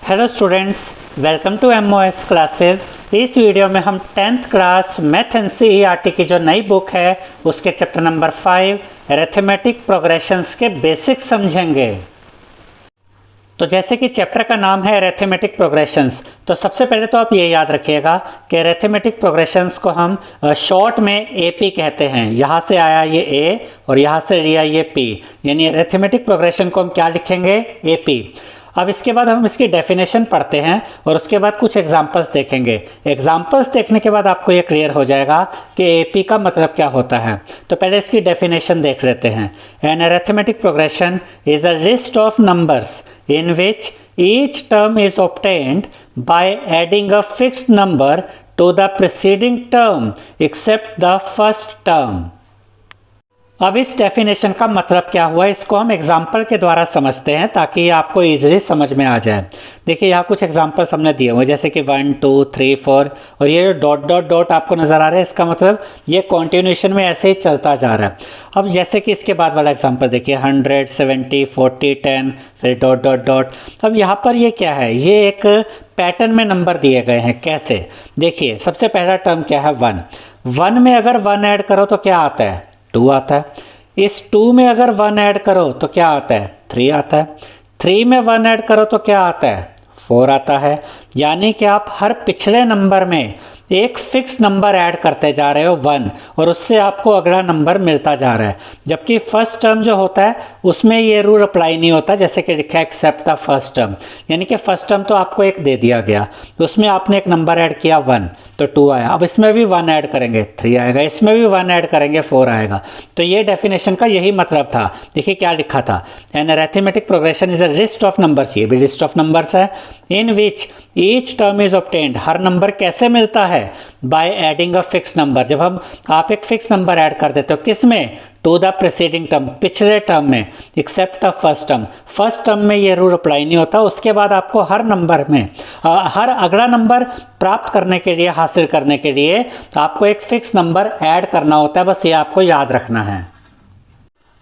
Hello students, welcome to MOS classes. इस video में हम 10th क्लास मैथ एनसीईआरटी की जो नई बुक है उसके चैप्टर नंबर 5 अरिथमेटिक प्रोग्रेशंस के बेसिक्स समझेंगे। तो जैसे कि चैप्टर का नाम है अरिथमेटिक प्रोग्रेशंस, तो सबसे पहले तो आप ये याद रखिएगा कि अरिथमेटिक प्रोग्रेशंस को हम शॉर्ट में एपी कहते हैं। यहाँ से आया ये ए और यहाँ से लिया ये पी, यानी अरिथमेटिक प्रोग्रेशन को हम क्या लिखेंगे, एपी। अब इसके बाद हम इसकी डेफिनेशन पढ़ते हैं और उसके बाद कुछ एग्जांपल्स देखेंगे। एग्जांपल्स देखने के बाद आपको ये क्लियर हो जाएगा कि एपी का मतलब क्या होता है। तो पहले इसकी डेफिनेशन देख लेते हैं। An arithmetic progression is a list of numbers in which each term is obtained by adding a fixed number to the preceding term except the first term। अब इस डेफिनेशन का मतलब क्या हुआ, इसको हम एग्जाम्पल के द्वारा समझते हैं ताकि ये आपको इजीली समझ में आ जाए। देखिए यहाँ कुछ एग्जाम्पल्स हमने दिए हुए, जैसे कि 1 2 3 4 और ये जो डॉट डॉट डॉट आपको नज़र आ रहा है, इसका मतलब ये कॉन्टिन्यूएशन में ऐसे ही चलता जा रहा है। अब जैसे कि इसके बाद वाला एग्जाम्पल देखिए 100 70 40 10 फिर डॉट डॉट डॉट। अब यहाँ पर ये क्या है, ये एक पैटर्न में नंबर दिए गए हैं। कैसे, देखिए सबसे पहला टर्म क्या है, 1 में अगर 1 ऐड करो तो क्या आता है, 2 आता है। इस 2 में अगर 1 ऐड करो तो क्या आता है, 3 आता है। 3 में 1 ऐड करो तो क्या आता है, 4 आता है। यानी कि आप हर पिछले नंबर में एक फिक्स नंबर ऐड करते जा रहे हो 1, और उससे आपको अगला नंबर मिलता जा रहा है। जबकि फर्स्ट टर्म जो होता है उसमें ये रूल अप्लाई नहीं होता, जैसे कि लिखा है एक्सेप्ट द फर्स्ट टर्म। यानी कि फर्स्ट टर्म तो आपको एक दे दिया गया, तो उसमें आपने एक नंबर ऐड किया 1 तो 2 आया। अब इसमें भी 1 ऐड करेंगे 3 आएगा, इसमें भी 1 ऐड करेंगे 4 आएगा। तो ये डेफिनेशन का यही मतलब था। देखिए क्या लिखा था, an arithmetic progression is a list of numbers, ये भी लिस्ट ऑफ नंबर्स है, in which each term is obtained. हर नंबर कैसे मिलता है, by adding a fix number. जब आप एक फिक्स नंबर ऐड कर देते हो, किस में, टू द प्रीसीडिंग टर्म, पिछले टर्म में, except the first term. First term में ये रूल अप्लाई नहीं होता। उसके बाद आपको हर नंबर में हर अगला नंबर प्राप्त करने के लिए, हासिल करने के लिए आपको एक फिक्स नंबर ऐड करना होता है। बस ये आपको याद रखना है।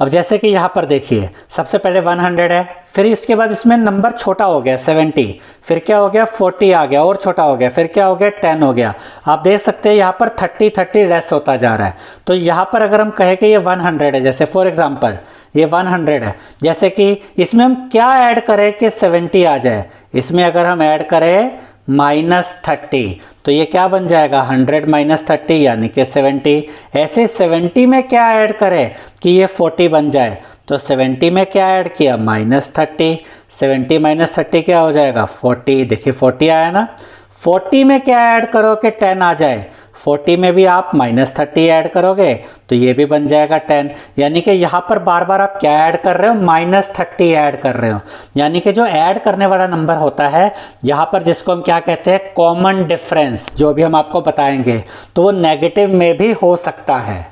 अब जैसे कि यहाँ पर देखिए सबसे पहले 100 है, फिर इसके बाद इसमें नंबर छोटा हो गया 70, फिर क्या हो गया 40 आ गया और छोटा हो गया, फिर क्या हो गया 10 हो गया। आप देख सकते हैं यहाँ पर 30 लेस होता जा रहा है। तो यहाँ पर अगर हम कहें कि ये 100 है, जैसे फॉर एग्जांपल ये 100 है, जैसे कि इसमें हम क्या ऐड करें कि 70 आ जाए। इसमें अगर हम ऐड करें -30 तो ये क्या बन जाएगा, 100 - 30 यानी कि 70। ऐसे 70 में क्या ऐड करें कि ये 40 बन जाए, तो 70 में क्या ऐड किया, -30। 70 - 30 क्या हो जाएगा, 40। देखिए 40 आया ना। 40 में क्या ऐड करो कि 10 आ जाए, 40 में भी आप -30 ऐड करोगे तो ये भी बन जाएगा 10। यानी कि यहाँ पर बार बार आप क्या ऐड कर रहे हो, -30 ऐड कर रहे हो। यानी कि जो ऐड करने वाला नंबर होता है यहाँ पर, जिसको हम क्या कहते हैं, कॉमन डिफरेंस, जो भी हम आपको बताएंगे, तो वो नेगेटिव में भी हो सकता है।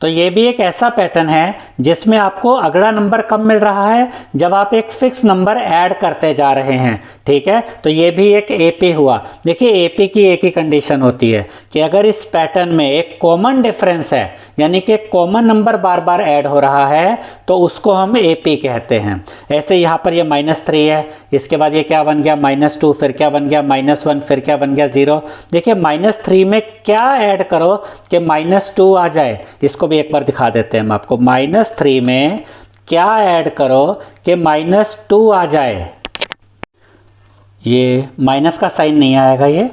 तो ये भी एक ऐसा पैटर्न है जिसमें आपको अगला नंबर कब मिल रहा है, जब आप एक फिक्स नंबर ऐड करते जा रहे हैं। ठीक है, तो ये भी एक एपी हुआ। देखिए एपी की एक ही कंडीशन होती है कि अगर इस पैटर्न में एक कॉमन डिफरेंस है, यानी कि कॉमन नंबर बार बार ऐड हो रहा है, तो उसको हम एपी कहते हैं। ऐसे यहाँ पर ये -3 है, इसके बाद ये क्या बन गया -2, फिर क्या बन गया -1, फिर क्या बन गया 0। देखिए -3 में क्या ऐड करो कि -2 आ जाए, इसको भी एक बार दिखा देते हैं हम आपको। -3 में क्या ऐड करो कि -2 आ जाए। ये माइनस का साइन नहीं आएगा, ये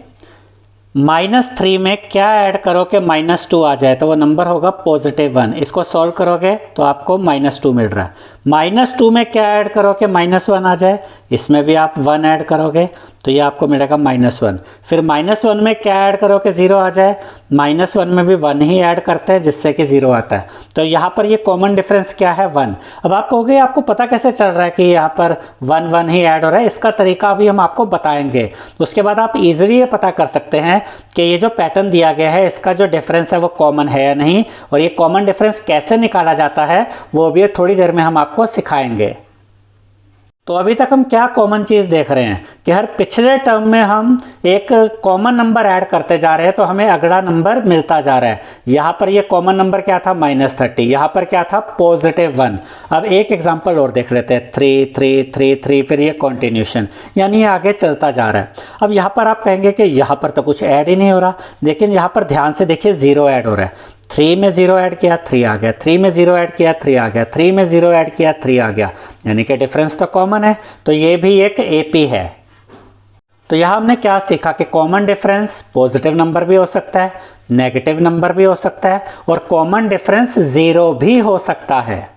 -3 में क्या ऐड करो कि -2 आ जाए, तो वो नंबर होगा +1। इसको सॉल्व करोगे तो आपको -2 मिल रहा है। -2 में क्या ऐड करो कि -1 आ जाए, इसमें भी आप 1 ऐड करोगे तो ये आपको मिलेगा -1। फिर -1 में क्या ऐड करो कि 0 आ जाए, -1 में भी 1 ही ऐड करते हैं जिससे कि 0 आता है। तो यहाँ पर ये कॉमन डिफरेंस क्या है, 1। अब आप कहोगे आपको पता कैसे चल रहा है कि यहाँ पर 1 ही ऐड हो रहा है, इसका तरीका भी हम आपको बताएंगे। उसके बाद आप इजीली ये पता कर सकते हैं कि ये जो पैटर्न दिया गया है इसका जो डिफरेंस है वो कॉमन है या नहीं, और ये कॉमन डिफरेंस कैसे निकाला जाता है वो भी थोड़ी देर में हम आपको सिखाएंगे। तो अभी तक हम क्या कॉमन चीज़ देख रहे हैं कि हर पिछले टर्म में हम एक कॉमन नंबर ऐड करते जा रहे हैं तो हमें अगला नंबर मिलता जा रहा है। यहाँ पर ये कॉमन नंबर क्या था, -30, यहाँ पर क्या था, +1। अब एक एग्जांपल और देख लेते हैं, 3 3 3 3, फिर ये कॉन्टिन्यूशन, यानी ये आगे चलता जा रहा है। अब यहाँ पर आप कहेंगे कि यहाँ पर तो कुछ ऐड ही नहीं हो रहा, लेकिन यहाँ पर ध्यान से देखिए 0 ऐड हो रहा है। 3 में 0 ऐड किया 3 आ गया, 3 में 0 ऐड किया 3 आ गया, 3 में 0 ऐड किया 3 आ गया, यानी कि डिफरेंस तो कॉमन है, तो ये भी एक एपी है। तो यहाँ हमने क्या सीखा कि कॉमन डिफरेंस पॉजिटिव नंबर भी हो सकता है, नेगेटिव नंबर भी हो सकता है, और कॉमन डिफरेंस 0 भी हो सकता है।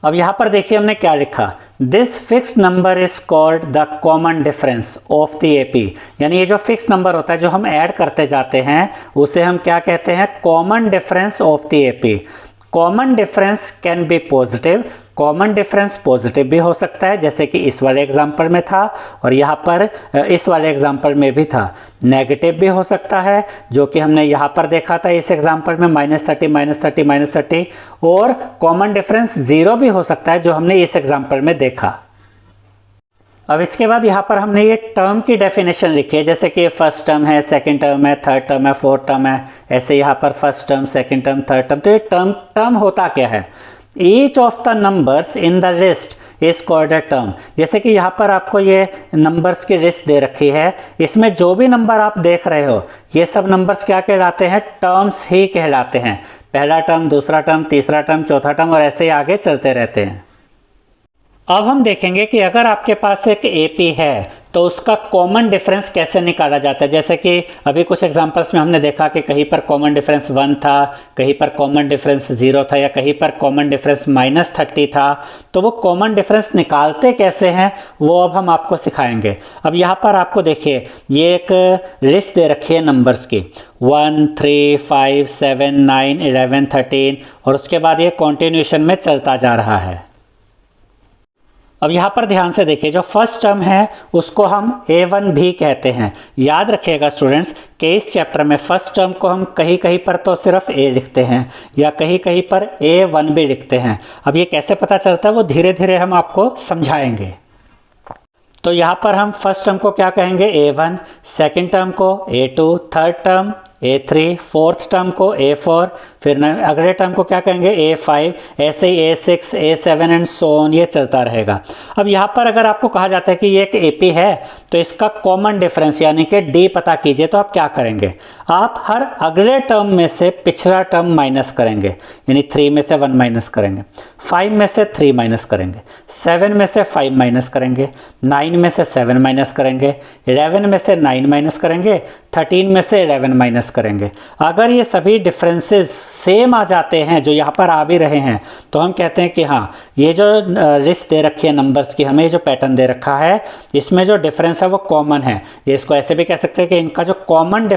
अब यहाँ पर देखिए हमने क्या लिखा, this fix number is called the common difference of the AP, यानी ये जो फिक्स नंबर होता है जो हम ऐड करते जाते हैं उसे हम क्या कहते हैं, common difference of the AP. Common difference can be positive, common difference positive भी हो सकता है जैसे कि इस वाले एग्जांपल में था, और यहाँ पर इस वाले एग्जांपल में भी था। नेगेटिव भी हो सकता है जो कि हमने यहाँ पर देखा था इस एग्जांपल में, -30 -30 और कॉमन डिफरेंस 0 भी हो सकता है जो हमने इस एग्जांपल में देखा। अब इसके बाद यहाँ पर हमने ये टर्म की डेफिनेशन लिखी है, जैसे कि फर्स्ट टर्म है, सेकंड टर्म है, थर्ड टर्म है, फोर्थ टर्म है, ऐसे यहाँ पर first term, second term, third term. तो ये टर्म होता क्या है, each of the numbers in the list is called a term. जैसे कि यहाँ पर आपको ये नंबर्स की लिस्ट दे रखी है, इसमें जो भी नंबर आप देख रहे हो ये सब नंबर्स क्या कहलाते हैं, टर्म्स ही कहलाते हैं। पहला टर्म, दूसरा टर्म, तीसरा टर्म, चौथा टर्म, और ऐसे ही आगे चलते रहते हैं। अब हम देखेंगे कि अगर आपके पास एक एपी है तो उसका कॉमन डिफरेंस कैसे निकाला जाता है। जैसे कि अभी कुछ एग्जांपल्स में हमने देखा कि कहीं पर कॉमन डिफरेंस 1 था, कहीं पर कॉमन डिफरेंस 0 था, या कहीं पर कॉमन डिफरेंस -30 था। तो वो कॉमन डिफरेंस निकालते कैसे हैं वो अब हम आपको सिखाएंगे। अब यहाँ पर आपको देखिए ये एक लिस्ट दे रखी है नंबर्स की, 1 3 5 7 9 11 13, और उसके बाद ये कॉन्टिन्यूशन में चलता जा रहा है। अब यहाँ पर ध्यान से देखिए, जो फर्स्ट टर्म है उसको हम A1 भी कहते हैं। याद रखिएगा स्टूडेंट्स कि इस चैप्टर में फर्स्ट टर्म को हम कहीं कहीं पर तो सिर्फ A लिखते हैं या कहीं कहीं पर A1 भी लिखते हैं। अब ये कैसे पता चलता है वो धीरे धीरे हम आपको समझाएंगे। तो यहाँ पर हम फर्स्ट टर्म को क्या कहेंगे, A1, सेकेंड टर्म को A2, third term A3, fourth term को A4, फिर अगले टर्म को क्या कहेंगे A5, ऐसे ही A6, A7 and so on, ये चलता रहेगा। अब यहाँ पर अगर आपको कहा जाता है कि ये एक एपी है तो इसका कॉमन डिफरेंस यानी कि D पता कीजिए, तो आप क्या करेंगे, आप हर अगले टर्म में से पिछला टर्म माइनस करेंगे, यानी 3 में से 1 माइनस करेंगे, 5 में से 3 माइनस करेंगे, 7 में से 5 माइनस करेंगे, 9 में से 7 माइनस करेंगे, 11 में से 9 माइनस करेंगे, 13 में से 11 माइनस करेंगे। अगर ये सभी डिफरेंसेस सेम आ जाते हैं जो यहाँ पर आ भी रहे हैं तो हम कहते हैं कि हाँ, ये जो लिस्ट दे रखी है नंबर्स की, हमें जो पैटर्न दे रखा है इसमें जो डिफरेंस है वो कॉमन है। ये इसको ऐसे भी कह सकते हैं कि इनका जो कॉमन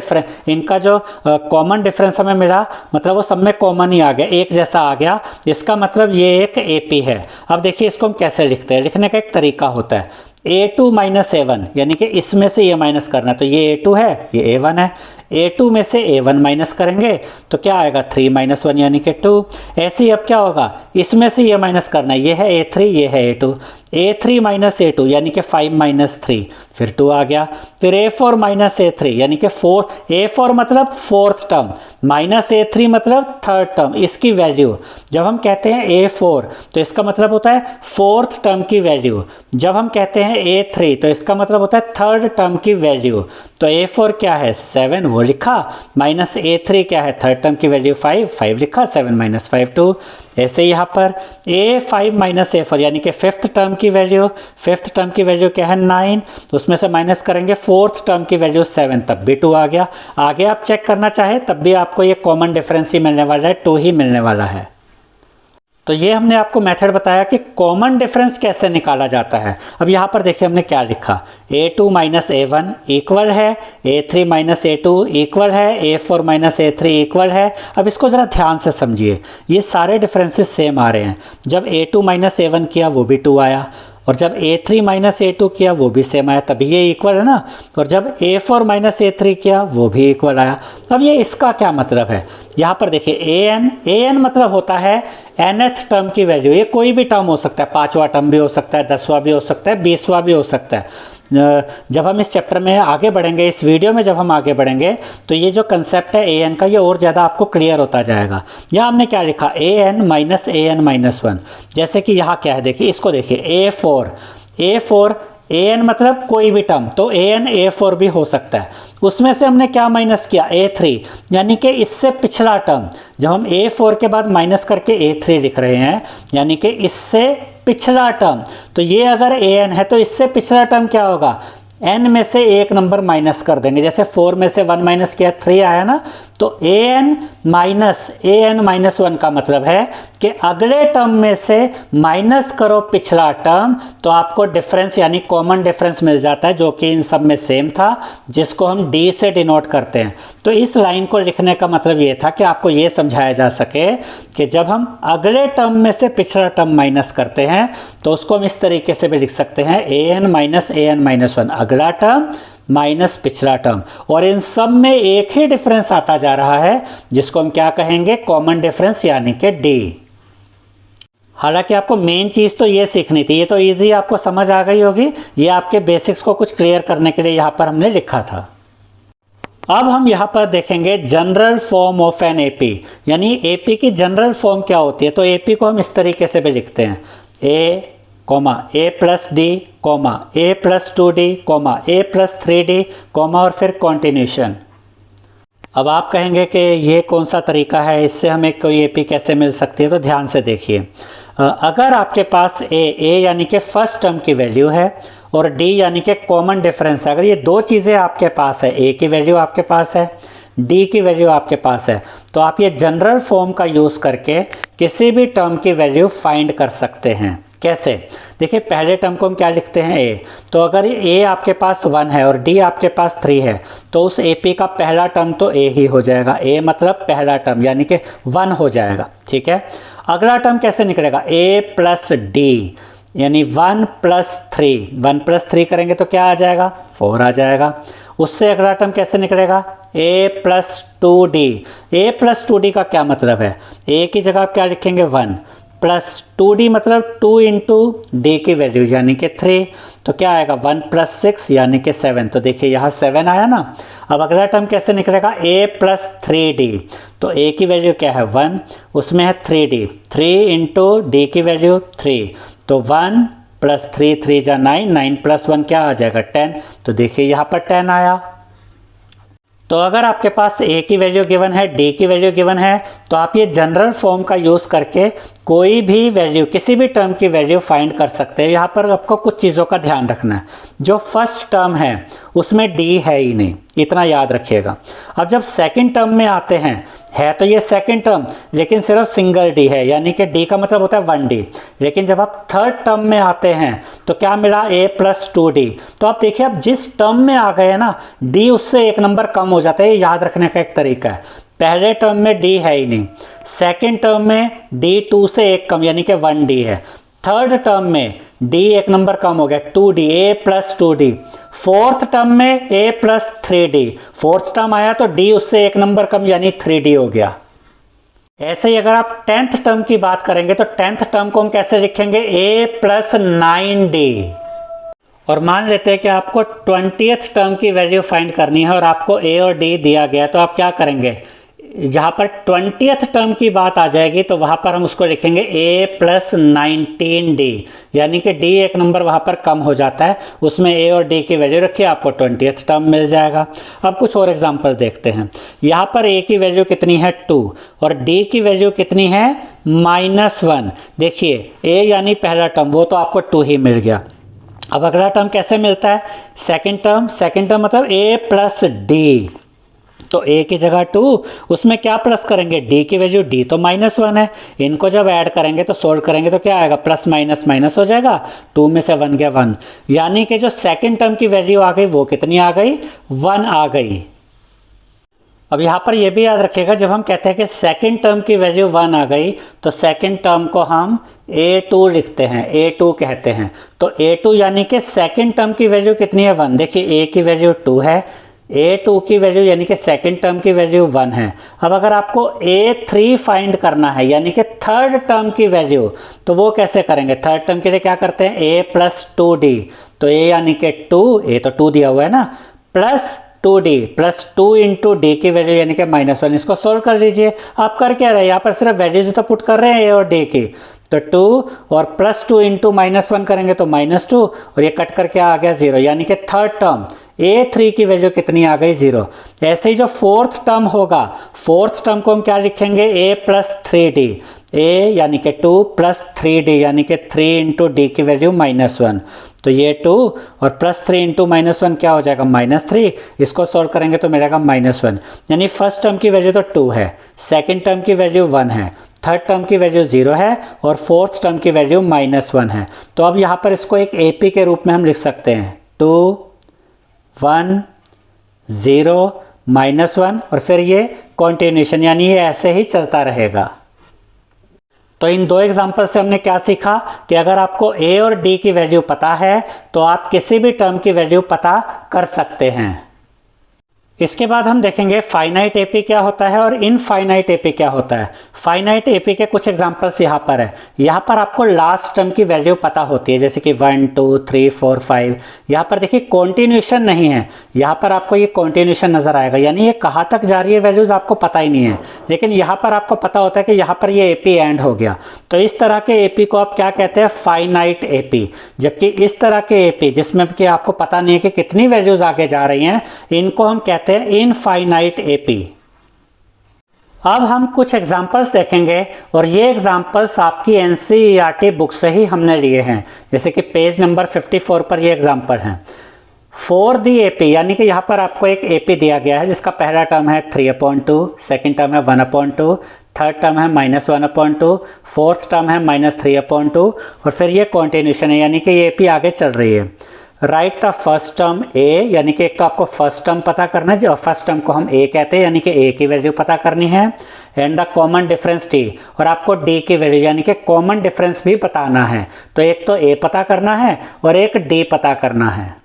डिफरेंस हमें मिला, मतलब वो सब में कॉमन ही आ गया, एक जैसा आ गया, इसका मतलब ये एक एपी है। अब देखिए इसको हम कैसे लिखते हैं, लिखने का एक तरीका होता है, A2 - A1, यानी कि इसमें से ये माइनस करना, तो ये A2 है, ये A1 है, A2 में से A1 माइनस करेंगे तो क्या आएगा, 3 - 1 यानी कि 2। ऐसे ही अब क्या होगा, इसमें से ये माइनस करना, ये है A3, ये है A2, A3 - A2 यानी कि 5 - 3, फिर 2 आ गया, फिर A4 - A3 यानी कि 4, A4 मतलब फोर्थ टर्म, -A3 मतलब थर्ड टर्म। इसकी वैल्यू जब हम कहते हैं A4 तो इसका मतलब होता है फोर्थ टर्म की वैल्यू, जब हम कहते हैं A3 तो इसका मतलब होता है थर्ड टर्म की वैल्यू। तो A4 क्या है, 7, वो लिखा, -A3 क्या है, थर्ड टर्म की वैल्यू 5 लिखा, 7 - 5 2। ऐसे यहाँ पर A5 - A4 यानी कि फिफ्थ टर्म की वैल्यू क्या है, 9, तो उसमें से माइनस करेंगे फोर्थ टर्म की वैल्यू 7, तब भी 2 आ गया। आगे आप चेक करना चाहे तब भी आपको ये कॉमन डिफरेंस ही मिलने वाला है, 2 ही मिलने वाला है। तो ये हमने आपको मेथड बताया कि कॉमन डिफरेंस कैसे निकाला जाता है। अब यहाँ पर देखिए हमने क्या लिखा, A2 - A1 इक्वल है A3 - A2 इक्वल है A4 - A3 इक्वल है। अब इसको ज़रा ध्यान से समझिए, ये सारे डिफरेंसेस सेम आ रहे हैं। जब A2 - A1 किया वो भी 2 आया, और जब A3 - A2 किया वो भी सेम आया, तभी ये इक्वल है ना। और जब A4 - A3 किया वो भी इक्वल आया। अब ये इसका क्या मतलब है, यहाँ पर देखिए AN मतलब होता है nth टर्म की वैल्यू, ये कोई भी टर्म हो सकता है, 5वां टर्म भी हो सकता है, 10वां भी हो सकता है, 20वां भी हो सकता है। जब हम इस चैप्टर में आगे बढ़ेंगे, इस वीडियो में जब हम आगे बढ़ेंगे तो ये जो कंसेप्ट है an का, ये और ज़्यादा आपको क्लियर होता जाएगा। यहाँ हमने क्या लिखा, an माइनस an-1। जैसे कि यहाँ क्या है, देखिए इसको देखिए, a4 an मतलब कोई भी टर्म, तो an a4 भी हो सकता है। उसमें से हमने क्या माइनस किया, a3, यानी कि इससे पिछला टर्म। जब हम a4 के बाद माइनस करके a3 लिख रहे हैं, यानी कि इससे पिछला टर्म, तो ये अगर an है तो इससे पिछला टर्म क्या होगा, n में से एक नंबर माइनस कर देंगे। जैसे 4 में से 1 माइनस किया 3 आया ना, तो an माइनस 1 का मतलब है कि अगले टर्म में से माइनस करो पिछला टर्म, तो आपको डिफरेंस यानी कॉमन डिफरेंस मिल जाता है, जो कि इन सब में सेम था, जिसको हम d से डिनोट करते हैं। तो इस लाइन को लिखने का मतलब ये था कि आपको ये समझाया जा सके कि जब हम अगले टर्म में से पिछला टर्म माइनस करते हैं तो उसको हम इस तरीके से भी लिख सकते हैं, an माइनस 1 अगला टर्म माइनस पिछला टर्म, और इन सब में एक ही डिफरेंस आता जा रहा है, जिसको हम क्या कहेंगे, कॉमन डिफरेंस यानी कि d। हालांकि आपको मेन चीज़ तो ये सीखनी थी, ये तो इजी आपको समझ आ गई होगी, ये आपके बेसिक्स को कुछ क्लियर करने के लिए यहाँ पर हमने लिखा था। अब हम यहाँ पर देखेंगे general form of N AP, यानी एपी की जनरल फॉर्म क्या होती है। तो एपी को हम इस तरीके से भी लिखते हैं, a plus D, a plus 2d, a plus 3d, और फिर कॉन्टिन्यूशन। अब आप कहेंगे कि ये कौन सा तरीका है, इससे हमें कोई एपी कैसे मिल सकती है। तो ध्यान से देखिए, अगर आपके पास a यानी कि फर्स्ट टर्म की वैल्यू है और d यानी कि कॉमन डिफरेंस है, अगर ये दो चीज़ें आपके पास है, a की वैल्यू आपके पास है, d की वैल्यू आपके पास है, तो आप ये जनरल फॉर्म का यूज़ करके किसी भी टर्म की वैल्यू फाइंड कर सकते हैं। कैसे, देखिए पहले टर्म को हम क्या लिखते हैं, a। तो अगर a आपके पास 1 है और d आपके पास 3 है, तो उस AP का पहला टर्म तो a ही हो जाएगा, a मतलब पहला टर्म यानी कि 1 हो जाएगा, ठीक है। अगला टर्म कैसे निकलेगा, a प्लस d, यानी 1 प्लस 3 करेंगे तो क्या आ जाएगा, 4 आ जाएगा। उससे अगला टर्म कैसे निकलेगा, a plus 2d। a plus 2d का क्या मतलब है, a की जगह आप क्या लिखेंगे, 1 प्लस 2d मतलब 2 इंटू डी की वैल्यू यानी कि 3, तो क्या आएगा 1 प्लस 6 यानी कि 7। तो देखिए यहाँ 7 आया ना। अब अगला टर्म कैसे निकलेगा, a प्लस 3d, तो a की वैल्यू क्या है 1, उसमें है 3d, 3 इंटू डी की वैल्यू 3, तो 1 प्लस 3 3 जा 9, 9 प्लस 1 क्या आ जाएगा 10। तो देखिए यहाँ पर 10 आया। तो अगर आपके पास a की वैल्यू गिवन है, d की वैल्यू गिवन है, तो आप ये जनरल फॉर्म का यूज़ करके कोई भी वैल्यू, किसी भी टर्म की वैल्यू फाइंड कर सकते हैं। यहाँ पर आपको कुछ चीज़ों का ध्यान रखना है, जो फर्स्ट टर्म है उसमें d है ही नहीं, इतना याद रखिएगा। अब जब सेकंड टर्म में आते हैं, है तो ये सेकंड टर्म लेकिन सिर्फ सिंगल d है, यानी कि d का मतलब होता है 1d। लेकिन जब आप थर्ड टर्म में आते हैं तो क्या मिला, a प्लस 2d। तो आप देखिए, अब जिस टर्म में आ गए ना, d उससे एक नंबर कम हो जाता है, ये याद रखने का एक तरीका है। पहले टर्म में d है ही नहीं, सेकेंड टर्म में d 2 से एक कम यानी कि 1d है, थर्ड टर्म में d एक नंबर कम हो गया 2d, a plus 2d। Fourth term में a plus 3d, fourth term आया तो d उससे एक नंबर कम यानी 3d हो गया। ऐसे ही अगर आप 10th टर्म की बात करेंगे तो 10th टर्म को हम कैसे लिखेंगे, a प्लस 9d। और मान लेते हैं कि आपको 20th टर्म की वैल्यू फाइंड करनी है और आपको a और d दिया गया, तो आप क्या करेंगे, जहाँ पर 20th टर्म की बात आ जाएगी तो वहाँ पर हम उसको लिखेंगे a प्लस 19d, यानी कि d एक नंबर वहाँ पर कम हो जाता है, उसमें a और d की वैल्यू रखिए, आपको 20th टर्म मिल जाएगा। अब कुछ और एग्जांपल देखते हैं। यहाँ पर a की वैल्यू कितनी है 2 और d की वैल्यू कितनी है -1। देखिए a यानी पहला टर्म, वो तो आपको 2 ही मिल गया। अब अगला टर्म कैसे मिलता है, सेकेंड टर्म मतलब a प्लस d, तो a की जगह 2, उसमें क्या प्लस करेंगे, d की वैल्यू, d तो -1 है, इनको जब ऐड करेंगे तो सोल्व करेंगे तो क्या आएगा, प्लस माइनस माइनस हो जाएगा, 2 में से 1 गया 1, यानी कि जो सेकंड टर्म की वैल्यू आ गई वो कितनी आ गई, 1 आ गई। अब यहाँ पर ये भी याद रखिएगा, जब हम कहते हैं कि सेकंड टर्म की वैल्यू 1 आ गई तो सेकंड टर्म को हम a2 लिखते हैं, a2 कहते हैं। तो a2 यानी कि सेकंड टर्म की वैल्यू कितनी है 1। देखिए a की वैल्यू 2 है, A2 की वैल्यू यानी कि सेकंड टर्म की वैल्यू 1 है। अब अगर आपको A3 फाइंड करना है यानी कि थर्ड टर्म की वैल्यू, तो वो कैसे करेंगे? थर्ड टर्म के लिए क्या करते हैं? A प्लस 2D, तो A यानी कि 2, A तो 2 दिया हुआ है ना, plus 2D plus 2 into D की वैल्यू यानी कि -1। इसको सोल्व कर लीजिए। आप कर क्या रहे हैं? यहाँ पर सिर्फ वैल्यूज तो पुट कर रहे हैं A और D की, तो 2 और प्लस 2 इंटू -1 करेंगे तो -2, और ये कट करके आ गया 0, यानी कि थर्ड टर्म A3 की वैल्यू कितनी आ गई? 0। ऐसे ही जो फोर्थ टर्म होगा, फोर्थ टर्म को हम क्या लिखेंगे? A प्लस 3D, A यानी कि 2 प्लस 3D यानी कि 3 इंटू डी की वैल्यू -1, तो ये 2 और प्लस 3 इंटू -1 क्या हो जाएगा? -3। इसको सॉल्व करेंगे तो मिलेगा -1, यानी फर्स्ट टर्म की वैल्यू तो 2 है, सेकेंड टर्म की वैल्यू 1 है, थर्ड टर्म की वैल्यू 0 है और फोर्थ टर्म की वैल्यू -1 है। तो अब यहाँ पर इसको एक AP के रूप में हम लिख सकते हैं, 2 1 0 -1, और फिर ये कॉन्टिन्यूशन, यानी ये ऐसे ही चलता रहेगा। तो इन दो एग्जाम्पल से हमने क्या सीखा कि अगर आपको A और D की वैल्यू पता है तो आप किसी भी टर्म की वैल्यू पता कर सकते हैं। इसके बाद हम देखेंगे फाइनाइट AP क्या होता है और इनफाइनाइट AP क्या होता है। फाइनाइट AP के कुछ एग्जांपल्स यहाँ पर है। यहाँ पर आपको लास्ट टर्म की वैल्यू पता होती है, जैसे कि 1 2 3 4 5। यहाँ पर देखिए कॉन्टिन्यूशन नहीं है, यहाँ पर आपको ये कॉन्टिन्यूशन नजर आएगा, यानी ये कहाँ तक जा रही है वैल्यूज आपको पता ही नहीं है, लेकिन यहाँ पर आपको पता होता है कि यहाँ पर ये AP एंड हो गया। तो इस तरह के AP को आप क्या कहते हैं? Finite AP। जबकि इस तरह के AP जिसमें कि आपको पता नहीं है कि कितनी वैल्यूज आगे जा रही हैं, इनको हम कहते हैं इनफाइनाइट AP। अब हम कुछ एग्जाम्पल्स देखेंगे और ये एग्जाम्पल्स आपकी NCERT बुक से ही हमने लिए हैं, जैसे कि पेज नंबर 54 पर ये एग्जाम्पल हैं। फॉर दी AP, यानी कि यहाँ पर आपको एक AP दिया गया है जिसका पहला टर्म है 3/2, सेकेंड टर्म है 1/2, थर्ड टर्म है -1/2, फोर्थ टर्म है -3/2, और फिर ये कॉन्टिन्यूशन है, यानी कि ये AP आगे चल रही है। Write the first term A, यानी कि एक तो आपको फर्स्ट टर्म पता करना है, और फर्स्ट टर्म को हम A कहते हैं, यानी कि A की वैल्यू पता करनी है। And the common difference D, और आपको D की वैल्यू यानी कि कॉमन डिफरेंस भी बताना है। तो एक तो A पता करना है और एक D पता करना है।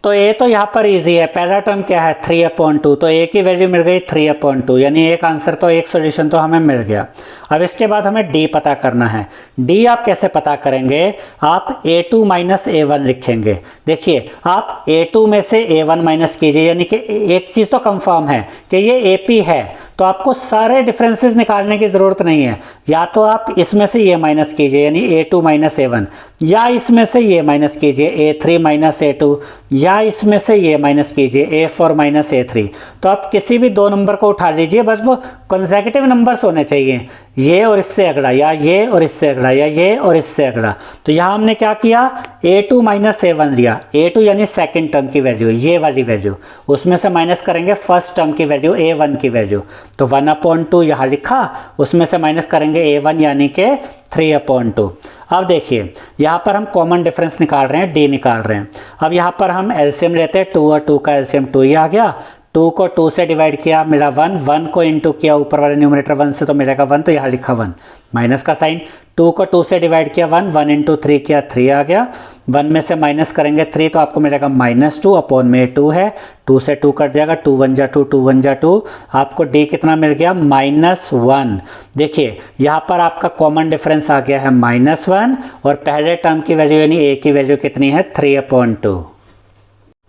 तो A तो यहाँ पर इजी है, पहला टर्म क्या है? 3/2, तो A की वैल्यू मिल गई 3/2, यानी एक आंसर तो एक सोल्यूशन तो हमें मिल गया। अब इसके बाद हमें D पता करना है। D आप कैसे पता करेंगे? आप A2 माइनस A1 लिखेंगे। देखिए आप A2 में से A1 माइनस कीजिए, यानी कि एक चीज़ तो कंफर्म है कि ये AP है, तो आपको सारे डिफरेंसेस निकालने की ज़रूरत नहीं है। या तो आप इसमें से ये माइनस कीजिए, यानी A2 माइनस A1, या इसमें से ये माइनस कीजिए A3 माइनस A2, या इसमें से ये माइनस कीजिए A4 माइनस A3। तो आप किसी भी दो नंबर को उठा लीजिए, बस वो कंसेक्यूटिव नंबर्स होने चाहिए, ये और इससे अगला, या ये और इससे अगला, या ये और इससे अगला। तो यहाँ हमने क्या किया? A2 माइनस A1 लिया, A2 यानी सेकेंड टर्म की वैल्यू, ये वाली वैल्यू, उसमें से माइनस करेंगे फर्स्ट टर्म की वैल्यू A1 की वैल्यू, तो 1/2 यहाँ लिखा, उसमें से माइनस करेंगे A1 यानी कि 3/2। अब देखिए यहाँ पर हम कॉमन डिफरेंस निकाल रहे हैं, D निकाल रहे हैं। अब यहाँ पर हम एलसीएम लेते हैं, 2 और 2 का एलसीएम 2 ही आ गया। 2 को 2 से डिवाइड किया, मिला 1, 1 को इंटू किया ऊपर वाले न्यूमरेटर 1 से, तो मिलेगा 1, तो यहाँ लिखा 1, माइनस का साइन। 2 को 2 से डिवाइड किया 1, 1 इंटू 3 किया 3 आ गया, 1 में से माइनस करेंगे 3 तो आपको मिलेगा -2 अपॉन में 2 है, 2 से 2 कट जाएगा, 2 1 जा 2, 2 1 जा 2, आपको D कितना मिल गया? -1। देखिए यहाँ पर आपका कॉमन डिफरेंस आ गया है -1, और पहले टर्म की वैल्यू यानी A की वैल्यू कितनी है? 3/2।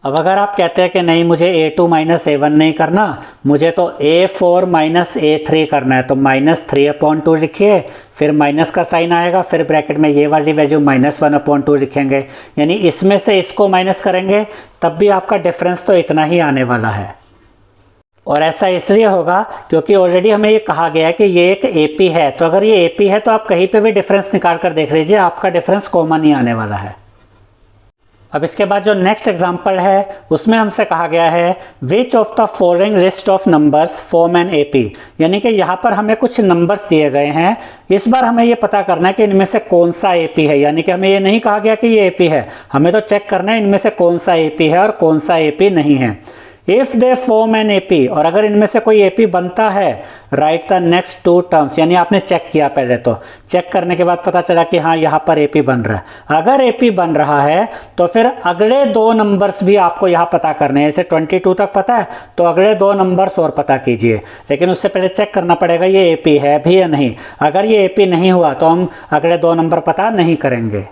अब अगर आप कहते हैं कि नहीं मुझे A2 माइनस A1 नहीं करना, मुझे तो A4 माइनस A3 करना है, तो -3/2 लिखिए, फिर माइनस का साइन आएगा, फिर ब्रैकेट में ये वाली वैल्यू -1/2 लिखेंगे, यानी इसमें से इसको माइनस करेंगे तब भी आपका डिफरेंस तो इतना ही आने वाला है। और ऐसा इसलिए होगा क्योंकि ऑलरेडी हमें ये कहा गया है कि ये एक AP है, तो अगर ये AP है तो आप कहीं पे भी डिफरेंस निकाल कर देख लीजिए, आपका डिफरेंस कॉमन ही आने वाला है। अब इसके बाद जो नेक्स्ट एग्जांपल है उसमें हमसे कहा गया है which of the following list of numbers form an AP, यानी कि यहाँ पर हमें कुछ नंबर्स दिए गए हैं, इस बार हमें ये पता करना है कि इनमें से कौन सा AP है, यानी कि हमें ये नहीं कहा गया कि ये AP है, हमें तो चेक करना है इनमें से कौन सा AP है और कौन सा AP नहीं है। If they form an AP, और अगर इनमें से कोई एपी बनता है, write the next two terms, यानी आपने चेक किया पहले, तो चेक करने के बाद पता चला कि हाँ यहाँ पर एपी बन रहा है। अगर एपी बन रहा है तो फिर अगले दो नंबर्स भी आपको यहाँ पता करने हैं। जैसे 22 तक पता है तो अगले दो नंबर्स और पता कीजिए, लेकिन उससे पहले चेक करना पड़ेगा ये एपी है भी या नहीं। अगर ये एपी नहीं हुआ तो हम अगले दो नंबर पता नहीं करेंगे।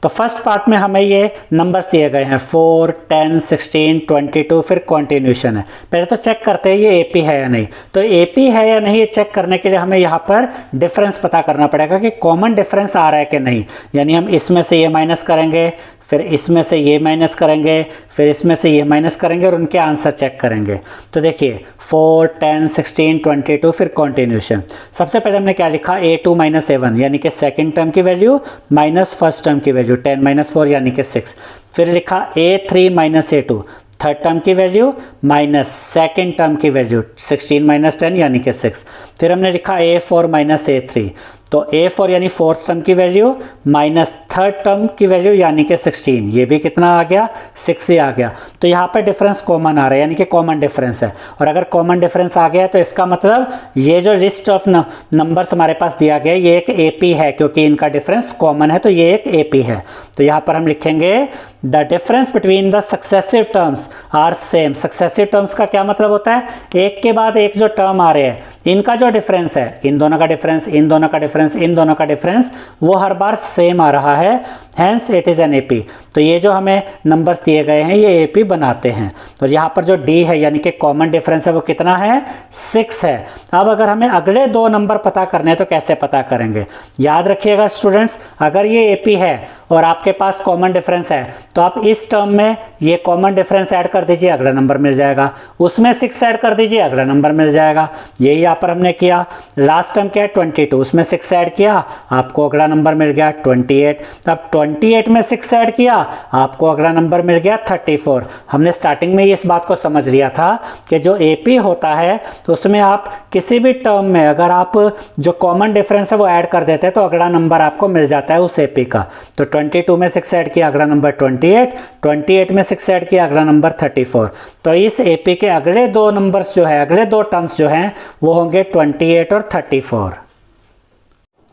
तो फर्स्ट पार्ट में हमें ये नंबर्स दिए गए हैं 4, 10, 16, 22, फिर कॉन्टिन्यूशन है। पहले तो चेक करते हैं ये एपी है या नहीं। तो एपी है या नहीं ये चेक करने के लिए हमें यहाँ पर डिफरेंस पता करना पड़ेगा कि कॉमन डिफरेंस आ रहा है कि नहीं। यानी हम इसमें से ये माइनस करेंगे, फिर इसमें से ये माइनस करेंगे, फिर इसमें से ये माइनस करेंगे और उनके आंसर चेक करेंगे। तो देखिए 4, 10, 16, 22, फिर कॉन्टिन्यूशन। सबसे पहले हमने क्या लिखा, A2 माइनस A1 यानी कि सेकेंड टर्म की वैल्यू माइनस फर्स्ट टर्म की वैल्यू 10 माइनस 4 यानी कि 6। फिर लिखा A3 minus A2 third term की वैल्यू माइनस सेकेंड टर्म की वैल्यू 16 माइनस 10 यानी कि 6। फिर हमने लिखा A4 माइनस A3, तो A4 यानी फोर्थ टर्म की वैल्यू माइनस थर्ड टर्म की वैल्यू यानी कि 16। ये भी कितना आ गया, 6 ही आ गया। तो यहाँ पर डिफरेंस कॉमन आ रहा है, यानी कि कॉमन डिफरेंस है। और अगर कॉमन डिफरेंस आ गया तो इसका मतलब ये जो लिस्ट ऑफ नंबर्स हमारे पास दिया गया ये एक AP है, क्योंकि इनका डिफरेंस कॉमन है, तो ये एक AP है। तो यहाँ पर हम लिखेंगे the difference between the successive terms are same. Successive terms का क्या मतलब होता है, एक के बाद एक जो टर्म आ रहे हैं इनका जो डिफरेंस है, इन दोनों का डिफरेंस, इन दोनों का डिफरेंस, इन दोनों का डिफरेंस, वो हर बार सेम आ रहा है, hence it is an AP। तो ये जो हमें नंबर्स दिए गए हैं ये AP बनाते हैं। और यहाँ पर जो D है यानी कि कॉमन डिफरेंस है वो कितना है, 6 है। अब अगर हमें अगले दो नंबर पता करने हैं तो कैसे पता करेंगे, याद रखिएगा स्टूडेंट्स, अगर ये AP है और आपके पास कॉमन डिफरेंस है तो आप इस टर्म में ये कॉमन डिफरेंस ऐड कर दीजिए, अगला नंबर मिल जाएगा। उसमें 6 ऐड कर दीजिए, अगला नंबर मिल जाएगा। यही यहाँ पर हमने किया। लास्ट टर्म क्या है 22, उसमें 6 ऐड किया, आपको अगला नंबर मिल गया 28। अब 28 में 6 ऐड किया, आपको अगला नंबर मिल गया 34। हमने स्टार्टिंग में इस बात को समझ लिया था कि जो AP होता है तो उसमें आप किसी भी टर्म में अगर आप जो कॉमन डिफरेंस है वो ऐड कर देते हैं तो अगला नंबर आपको मिल जाता है उस AP का। तो 22 में 6 ऐड किया, अगला नंबर 28, 28 में 6 ऐड किया, अगला नंबर 34। तो इस AP के अगले दो नंबर्स जो है, अगले दो टर्म्स जो हैं वो होंगे 28 और 34।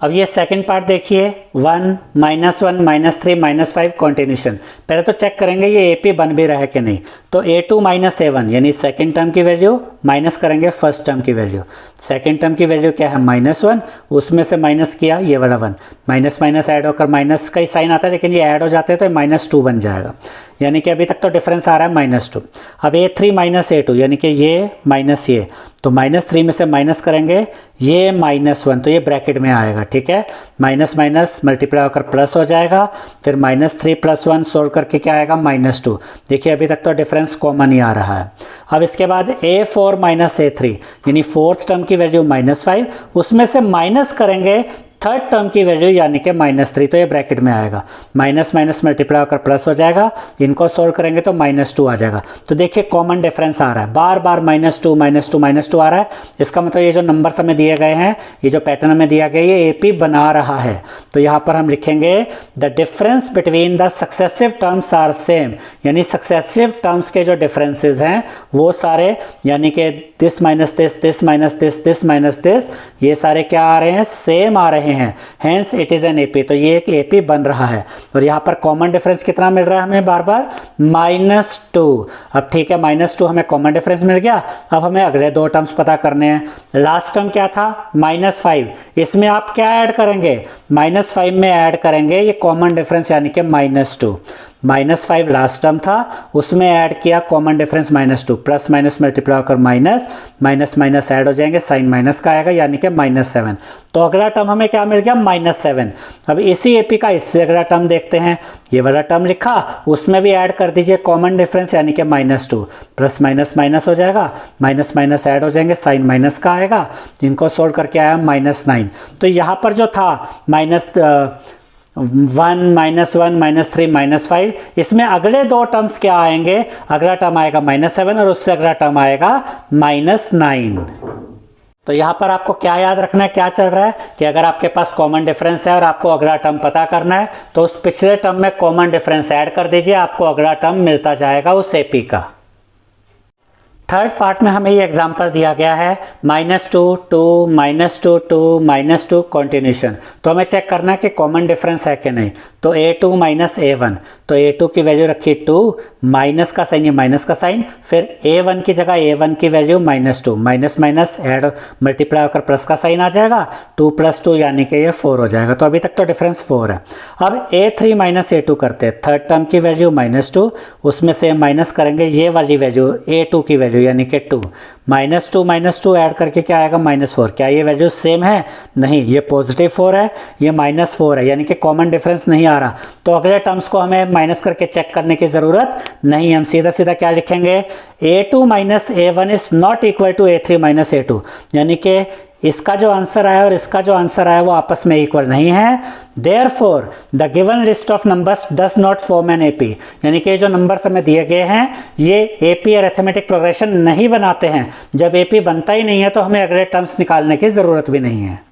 अब ये सेकंड पार्ट देखिए, 1, -1, -3, -5 कॉन्टिन्यूशन। पहले तो चेक करेंगे ये AP बन भी रहा है कि नहीं। तो A2 माइनस A1 यानी सेकंड टर्म की वैल्यू माइनस करेंगे फर्स्ट टर्म की वैल्यू। सेकंड टर्म की वैल्यू क्या है, -1, उसमें से माइनस किया ये वाला 1, माइनस माइनस ऐड होकर माइनस का ही साइन आता है, लेकिन ये ऐड हो जाते हैं तो -2 बन जाएगा। यानी कि अभी तक तो डिफरेंस आ रहा है -2। अब A3 माइनस A2 यानी कि ये माइनस ये, तो -3 में से माइनस करेंगे ये -1, तो ये ब्रैकेट में आएगा, ठीक है। माइनस माइनस मल्टीप्लाई होकर प्लस हो जाएगा, फिर -3 + 1 सोल्व करके क्या आएगा -2। देखिए अभी तक तो डिफरेंस कॉमन ही आ रहा है। अब इसके बाद A4 माइनस A3 यानी फोर्थ टर्म की वैल्यू -5, उसमें से माइनस करेंगे थर्ड टर्म की वैल्यू यानी कि -3, तो ये ब्रैकेट में आएगा। माइनस माइनस मल्टीप्लाई होकर प्लस हो जाएगा, इनको सोल्व करेंगे तो -2 आ जाएगा। तो देखिए कॉमन डिफरेंस आ रहा है, बार बार -2 -2 आ रहा है। इसका मतलब ये जो नंबर्स हमें दिए गए हैं, ये जो पैटर्न हमें दिया गया है ये AP बना रहा है। तो यहाँ पर हम लिखेंगे the difference between the successive terms are same, यानी सक्सेसिव टर्म्स के जो डिफरेंसेज हैं वो सारे, यानी कि this minus this, this minus this, this minus this, ये सारे क्या आ रहे हैं, सेम आ रहे हैं। Hence it is an AP। तो ये एक AP बन रहा है। और यहाँ पर कॉमन डिफरेंस कितना मिल रहा है हमें, बार बार -2। अब ठीक है, -2 हमें कॉमन डिफरेंस मिल गया। अब हमें अगले दो टर्म्स पता करने हैं। लास्ट टर्म क्या था, -5, इसमें आप क्या ऐड करेंगे, -5 में ऐड करेंगे ये कॉमन डिफरेंस यानी कि -2। -5 लास्ट टर्म था, उसमें ऐड किया common difference -2, plus minus multiply होकर माइनस, माइनस माइनस ऐड हो जाएंगे, साइन माइनस का आएगा यानी कि -7। तो अगला टर्म हमें क्या मिल गया, -7। अब इसी AP का इससे अगला टर्म देखते हैं, ये वाला टर्म लिखा, उसमें भी ऐड कर दीजिए कॉमन डिफरेंस यानी कि -2, प्लस माइनस माइनस हो जाएगा, माइनस माइनस ऐड हो जाएंगे, साइन माइनस का आएगा, इनको सोल्व करके आया -9। तो यहाँ पर जो था -1, -3, -5, इसमें अगले दो टर्म्स क्या आएंगे, अगला टर्म आएगा -7 और उससे अगला टर्म आएगा -9। तो यहाँ पर आपको क्या याद रखना है, क्या चल रहा है कि अगर आपके पास कॉमन डिफरेंस है और आपको अगला टर्म पता करना है तो उस पिछले टर्म में कॉमन डिफरेंस ऐड कर दीजिए, आपको अगला टर्म मिलता जाएगा उस AP का। थर्ड पार्ट में हमें ये एग्जांपल दिया गया है -2 2 -2 2 -2 कंटिन्यूशन। तो हमें चेक करना है कि कॉमन डिफरेंस है कि नहीं। तो A2 - A1, तो A2 की वैल्यू रखी 2, माइनस का साइन, ये माइनस का साइन, फिर A1 की जगह A1 की value -2, minus minus add multiply होकर प्लस का साइन आ जाएगा, 2 + 2 यानी कि ये 4 हो जाएगा। तो अभी तक तो डिफरेंस 4 है। अब A3 - A2 करते हैं, थर्ड टर्म की वैल्यू -2, उसमें से माइनस करेंगे ये वाली वैल्यू A2 की वैल्यू यानी कि 2, -2 ऐड करके क्या आएगा -4। क्या ये वैल्यू सेम है? नहीं, ये पॉजिटिव 4 है, ये -4 है, यानी कि कॉमन डिफरेंस नहीं आ रहा। तो अगले टर्म्स को हमें माइनस करके चेक करने की ज़रूरत नहीं, हम सीधा सीधा क्या लिखेंगे, A2 - A1 is not equal to A3 - A2, यानी कि इसका जो आंसर आया और इसका जो आंसर आया वो आपस में इक्वल नहीं है। Therefore the given list of numbers does not form an AP, यानी कि जो नंबर्स हमें दिए गए हैं ये AP अरिथमेटिक प्रोग्रेशन नहीं बनाते हैं। जब AP बनता ही नहीं है तो हमें अगले टर्म्स निकालने की ज़रूरत भी नहीं है।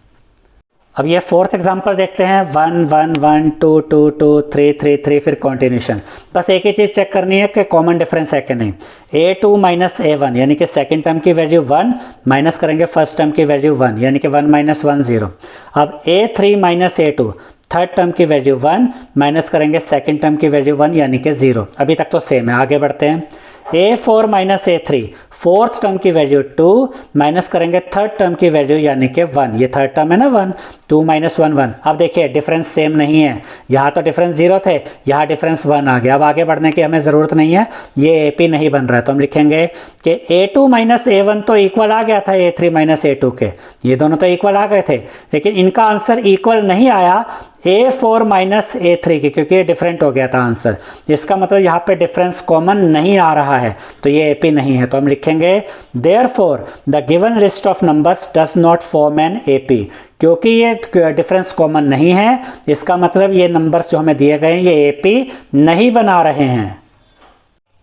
अब ये फोर्थ एग्जांपल देखते हैं, 1 1 1 2 2 2 3 3 3, फिर कॉन्टिन्यूशन। बस एक ही चीज़ चेक करनी है कि कॉमन डिफरेंस है कि नहीं। A2 - A1 यानी कि सेकेंड टर्म की वैल्यू 1, माइनस करेंगे फर्स्ट टर्म की वैल्यू 1 यानी कि 1 - 1 0। अब A3 - A2, थर्ड टर्म की वैल्यू 1, माइनस करेंगे सेकेंड टर्म की वैल्यू 1 यानी कि 0। अभी तक तो सेम है, आगे बढ़ते हैं। A4 - A3, फोर्थ टर्म की वैल्यू 2, माइनस करेंगे थर्ड टर्म की वैल्यू यानी कि 1, ये थर्ड टर्म है ना 1, 2 - 1 1। अब देखिए डिफरेंस सेम नहीं है, यहाँ तो डिफरेंस 0 थे, यहाँ डिफरेंस 1 आ गया। अब आगे बढ़ने की हमें ज़रूरत नहीं है, ये AP नहीं बन रहा है। तो हम लिखेंगे कि A2 - A1 तो इक्वल आ गया था A3 - A2 के, ये दोनों तो इक्वल आ गए थे, लेकिन इनका आंसर इक्वल नहीं आया A4 - A3 की, क्योंकि ये डिफरेंट हो गया था आंसर। इसका मतलब यहाँ पे डिफरेंस कॉमन नहीं आ रहा है, तो ये AP नहीं है। तो हम लिखेंगे therefore the given list of numbers does not form an AP, क्योंकि ये डिफरेंस कॉमन नहीं है, इसका मतलब ये नंबर्स जो हमें दिए गए हैं ये AP नहीं बना रहे हैं।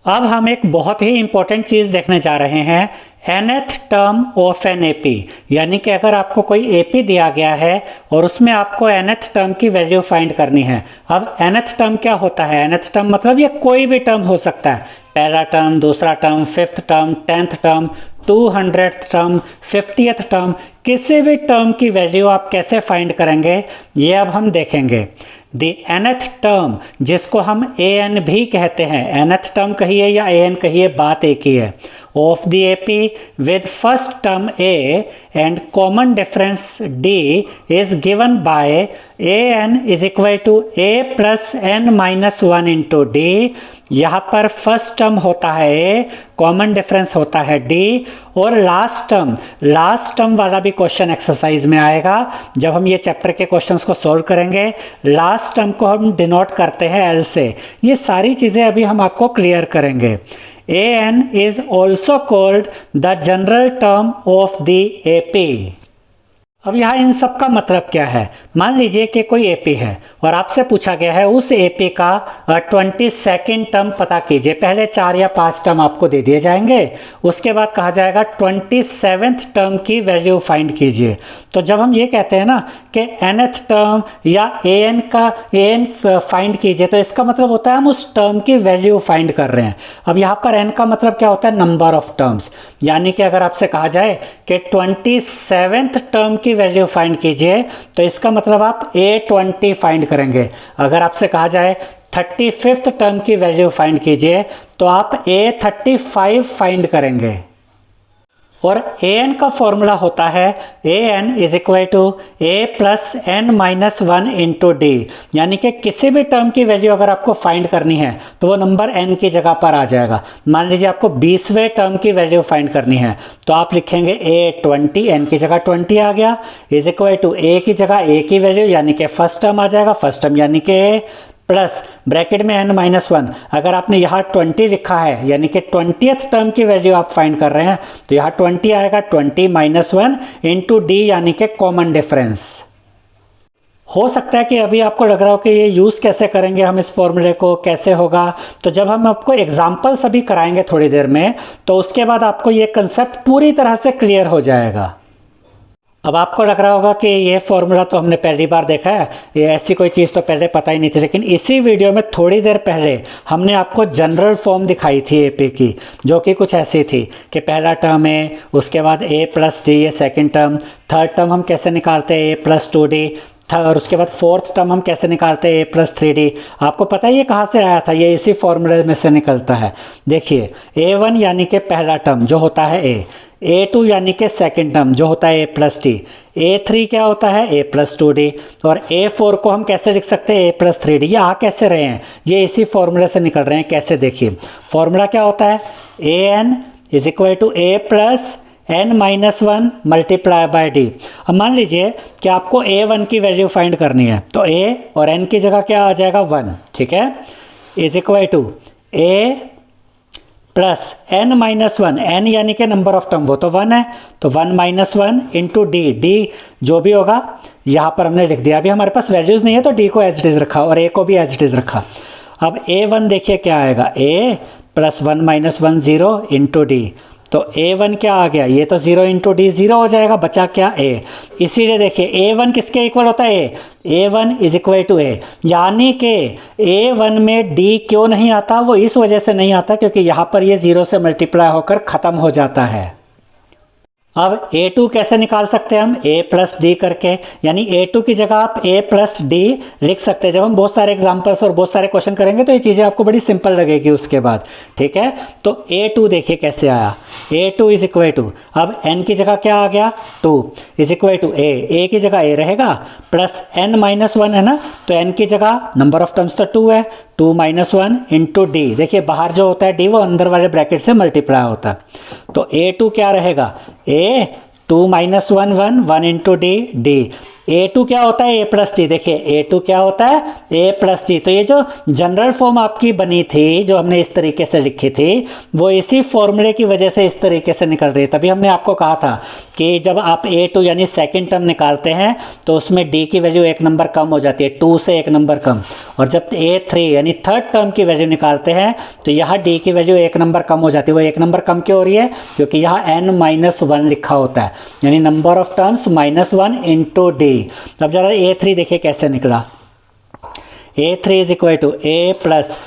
अब हम एक बहुत ही इंपॉर्टेंट चीज़ देखने जा रहे हैं, nth term of an AP, यानी कि अगर आपको कोई AP दिया गया है और उसमें आपको nth टर्म की वैल्यू फाइंड करनी है। अब nth टर्म क्या होता है? nth टर्म मतलब ये कोई भी टर्म हो सकता है, पहला टर्म, दूसरा term, 5th term, 10th term, 200th term, 50th term, किसी भी टर्म की वैल्यू आप कैसे फाइंड करेंगे ये अब हम देखेंगे। द nth टर्म, जिसको हम an भी कहते हैं, nth टर्म कहिए या an कहिए, बात एक ही है, of the AP with first term A and common difference D is given by an is equal to A plus n minus 1 into D। यहाँ पर फर्स्ट टर्म होता है A, कॉमन डिफरेंस होता है D, और लास्ट टर्म वाला भी question exercise में आएगा। जब हम ये चैप्टर के क्वेश्चंस को सॉल्व करेंगे, लास्ट टर्म को हम डिनोट करते हैं L से। ये सारी चीज़ें अभी हम आपको क्लियर करेंगे। an is also called the general term of the AP। अब यहाँ इन सब का मतलब क्या है? मान लीजिए कि कोई AP है और आपसे पूछा गया है उस AP का 22nd टर्म पता कीजिए। पहले 4 या 5 टर्म आपको दे दिए जाएंगे, उसके बाद कहा जाएगा 27th टर्म की वैल्यू फाइंड कीजिए। तो जब हम ये कहते हैं ना कि nth टर्म या an फाइंड कीजिए, तो इसका मतलब होता है हम उस टर्म की वैल्यू फाइंड कर रहे हैं। अब यहाँ पर n का मतलब क्या होता है? नंबर ऑफ टर्म्स, यानी कि अगर आपसे कहा जाए कि 27th टर्म की वैल्यू फाइंड कीजिए, तो इसका मतलब आप A20 फाइंड करेंगे। अगर आपसे कहा जाए 35th टर्म की वैल्यू फाइंड कीजिए, तो आप A35 फाइंड करेंगे। और an का फॉर्मूला होता है an is equal to A plus n minus 1 into D, यानी कि किसी भी टर्म की वैल्यू अगर आपको फाइंड करनी है तो वो नंबर n की जगह पर आ जाएगा। मान लीजिए आपको 20वें टर्म की वैल्यू फाइंड करनी है, तो आप लिखेंगे A20, n की जगह 20 आ गया, इज इक्वल टू A की जगह A की वैल्यू यानी कि फर्स्ट टर्म आ जाएगा, फर्स्ट टर्म यानी कि प्लस ब्रैकेट में n माइनस 1। अगर आपने यहाँ 20 लिखा है यानी कि 20th टर्म की वैल्यू आप फाइंड कर रहे हैं, तो यहाँ 20 आएगा, 20 माइनस 1 इंटू D यानी कि कॉमन डिफरेंस। हो सकता है कि अभी आपको लग रहा हो कि ये यूज़ कैसे करेंगे हम इस फॉर्मूले को, कैसे होगा। तो जब हम आपको एग्जाम्पल्स अभी कराएंगे थोड़ी देर में, तो उसके बाद आपको ये कंसेप्ट पूरी तरह से क्लियर हो जाएगा। अब आपको लग रहा होगा कि ये फॉर्मूला तो हमने पहली बार देखा है, ये ऐसी कोई चीज़ तो पहले पता ही नहीं थी, लेकिन इसी वीडियो में थोड़ी देर पहले हमने आपको जनरल फॉर्म दिखाई थी एपी की, जो कि कुछ ऐसी थी कि पहला टर्म है, उसके बाद a प्लस डी, ये सेकेंड टर्म, थर्ड टर्म हम कैसे निकालते हैं a प्लस 2d, और उसके बाद फोर्थ टर्म हम कैसे निकालते हैं a प्लस 3d। आपको पता है ये कहाँ से आया था, ये इसी फॉर्मूले में से निकलता है। देखिए a1 यानी कि पहला टर्म जो होता है a, a2 यानी कि सेकेंड टर्म जो होता है a प्लस टी, a3 क्या होता है a प्लस 2d, और a4 को हम कैसे लिख सकते हैं a प्लस 3d। ये आ कैसे रहे हैं, ये इसी फॉर्मूले से निकल रहे हैं। कैसे, देखिए फॉर्मूला क्या होता है, an is equal to a plus n minus 1 multiply by D. अब मान लीजिए कि आपको a1 की वैल्यू फाइंड करनी है, तो a और n की जगह क्या आ जाएगा 1, ठीक है, is equal to a plus n minus 1, n यानी कि नंबर ऑफ टर्म, वो तो 1 है, तो 1 माइनस 1 इंटू डी, डी जो भी होगा यहाँ पर हमने लिख दिया। अभी हमारे पास वैल्यूज़ नहीं है तो डी को एज इट इज़ रखा और a को भी एज इट इज़ रखा। अब a1 देखिए क्या आएगा, a plus 1 minus 1 0 into D, तो a1 क्या आ गया, ये तो 0 इंटू डी 0 हो जाएगा, बचा क्या a। इसीलिए देखिए a1 किसके इक्वल होता है, a1 is equal to a, यानी कि a1 में d क्यों नहीं आता, वो इस वजह से नहीं आता क्योंकि यहाँ पर ये 0 से मल्टीप्लाई होकर ख़त्म हो जाता है। अब a2 कैसे निकाल सकते हैं हम, a प्लस डी करके, यानी a2 की जगह आप a प्लस डी लिख सकते हैं। जब हम बहुत सारे एग्जांपल्स और बहुत सारे क्वेश्चन करेंगे तो ये चीज़ें आपको बड़ी सिंपल लगेगी उसके बाद, ठीक है। तो a2 देखिए कैसे आया, a2 इज इक्वल टू, अब n की जगह क्या आ गया 2 इज इक्वल टू a की जगह a रहेगा, प्लस n माइनस 1 है ना, तो n की जगह नंबर ऑफ टर्म्स तो 2 है, 2 माइनस 1 इंटू डी, देखिए बाहर जो होता है डी वो अंदर वाले ब्रैकेट से मल्टीप्लाई होता है। तो a2 क्या रहेगा, a 2 minus 1 1 1 into D, D a2 क्या होता है a प्लस टी, देखिए a2 क्या होता है a प्लस टी। तो ये जो जनरल फॉर्म आपकी बनी थी जो हमने इस तरीके से लिखी थी वो इसी फॉर्मूले की वजह से इस तरीके से निकल रही है। तभी हमने आपको कहा था कि जब आप a2 यानी सेकंड टर्म निकालते हैं तो उसमें d की वैल्यू एक नंबर कम हो जाती है, 2 से एक नंबर कम, और जब a3 यानी थर्ड टर्म की वैल्यू निकालते हैं तो यहाँ d की वैल्यू एक नंबर कम हो जाती है। वो एक नंबर कम क्यों हो रही है, क्योंकि यहाँ n माइनस 1 लिखा होता है, यानी number of terms minus 1 into D. अब जरा a3 देखिए कैसे निकला, a3 is equal to a plus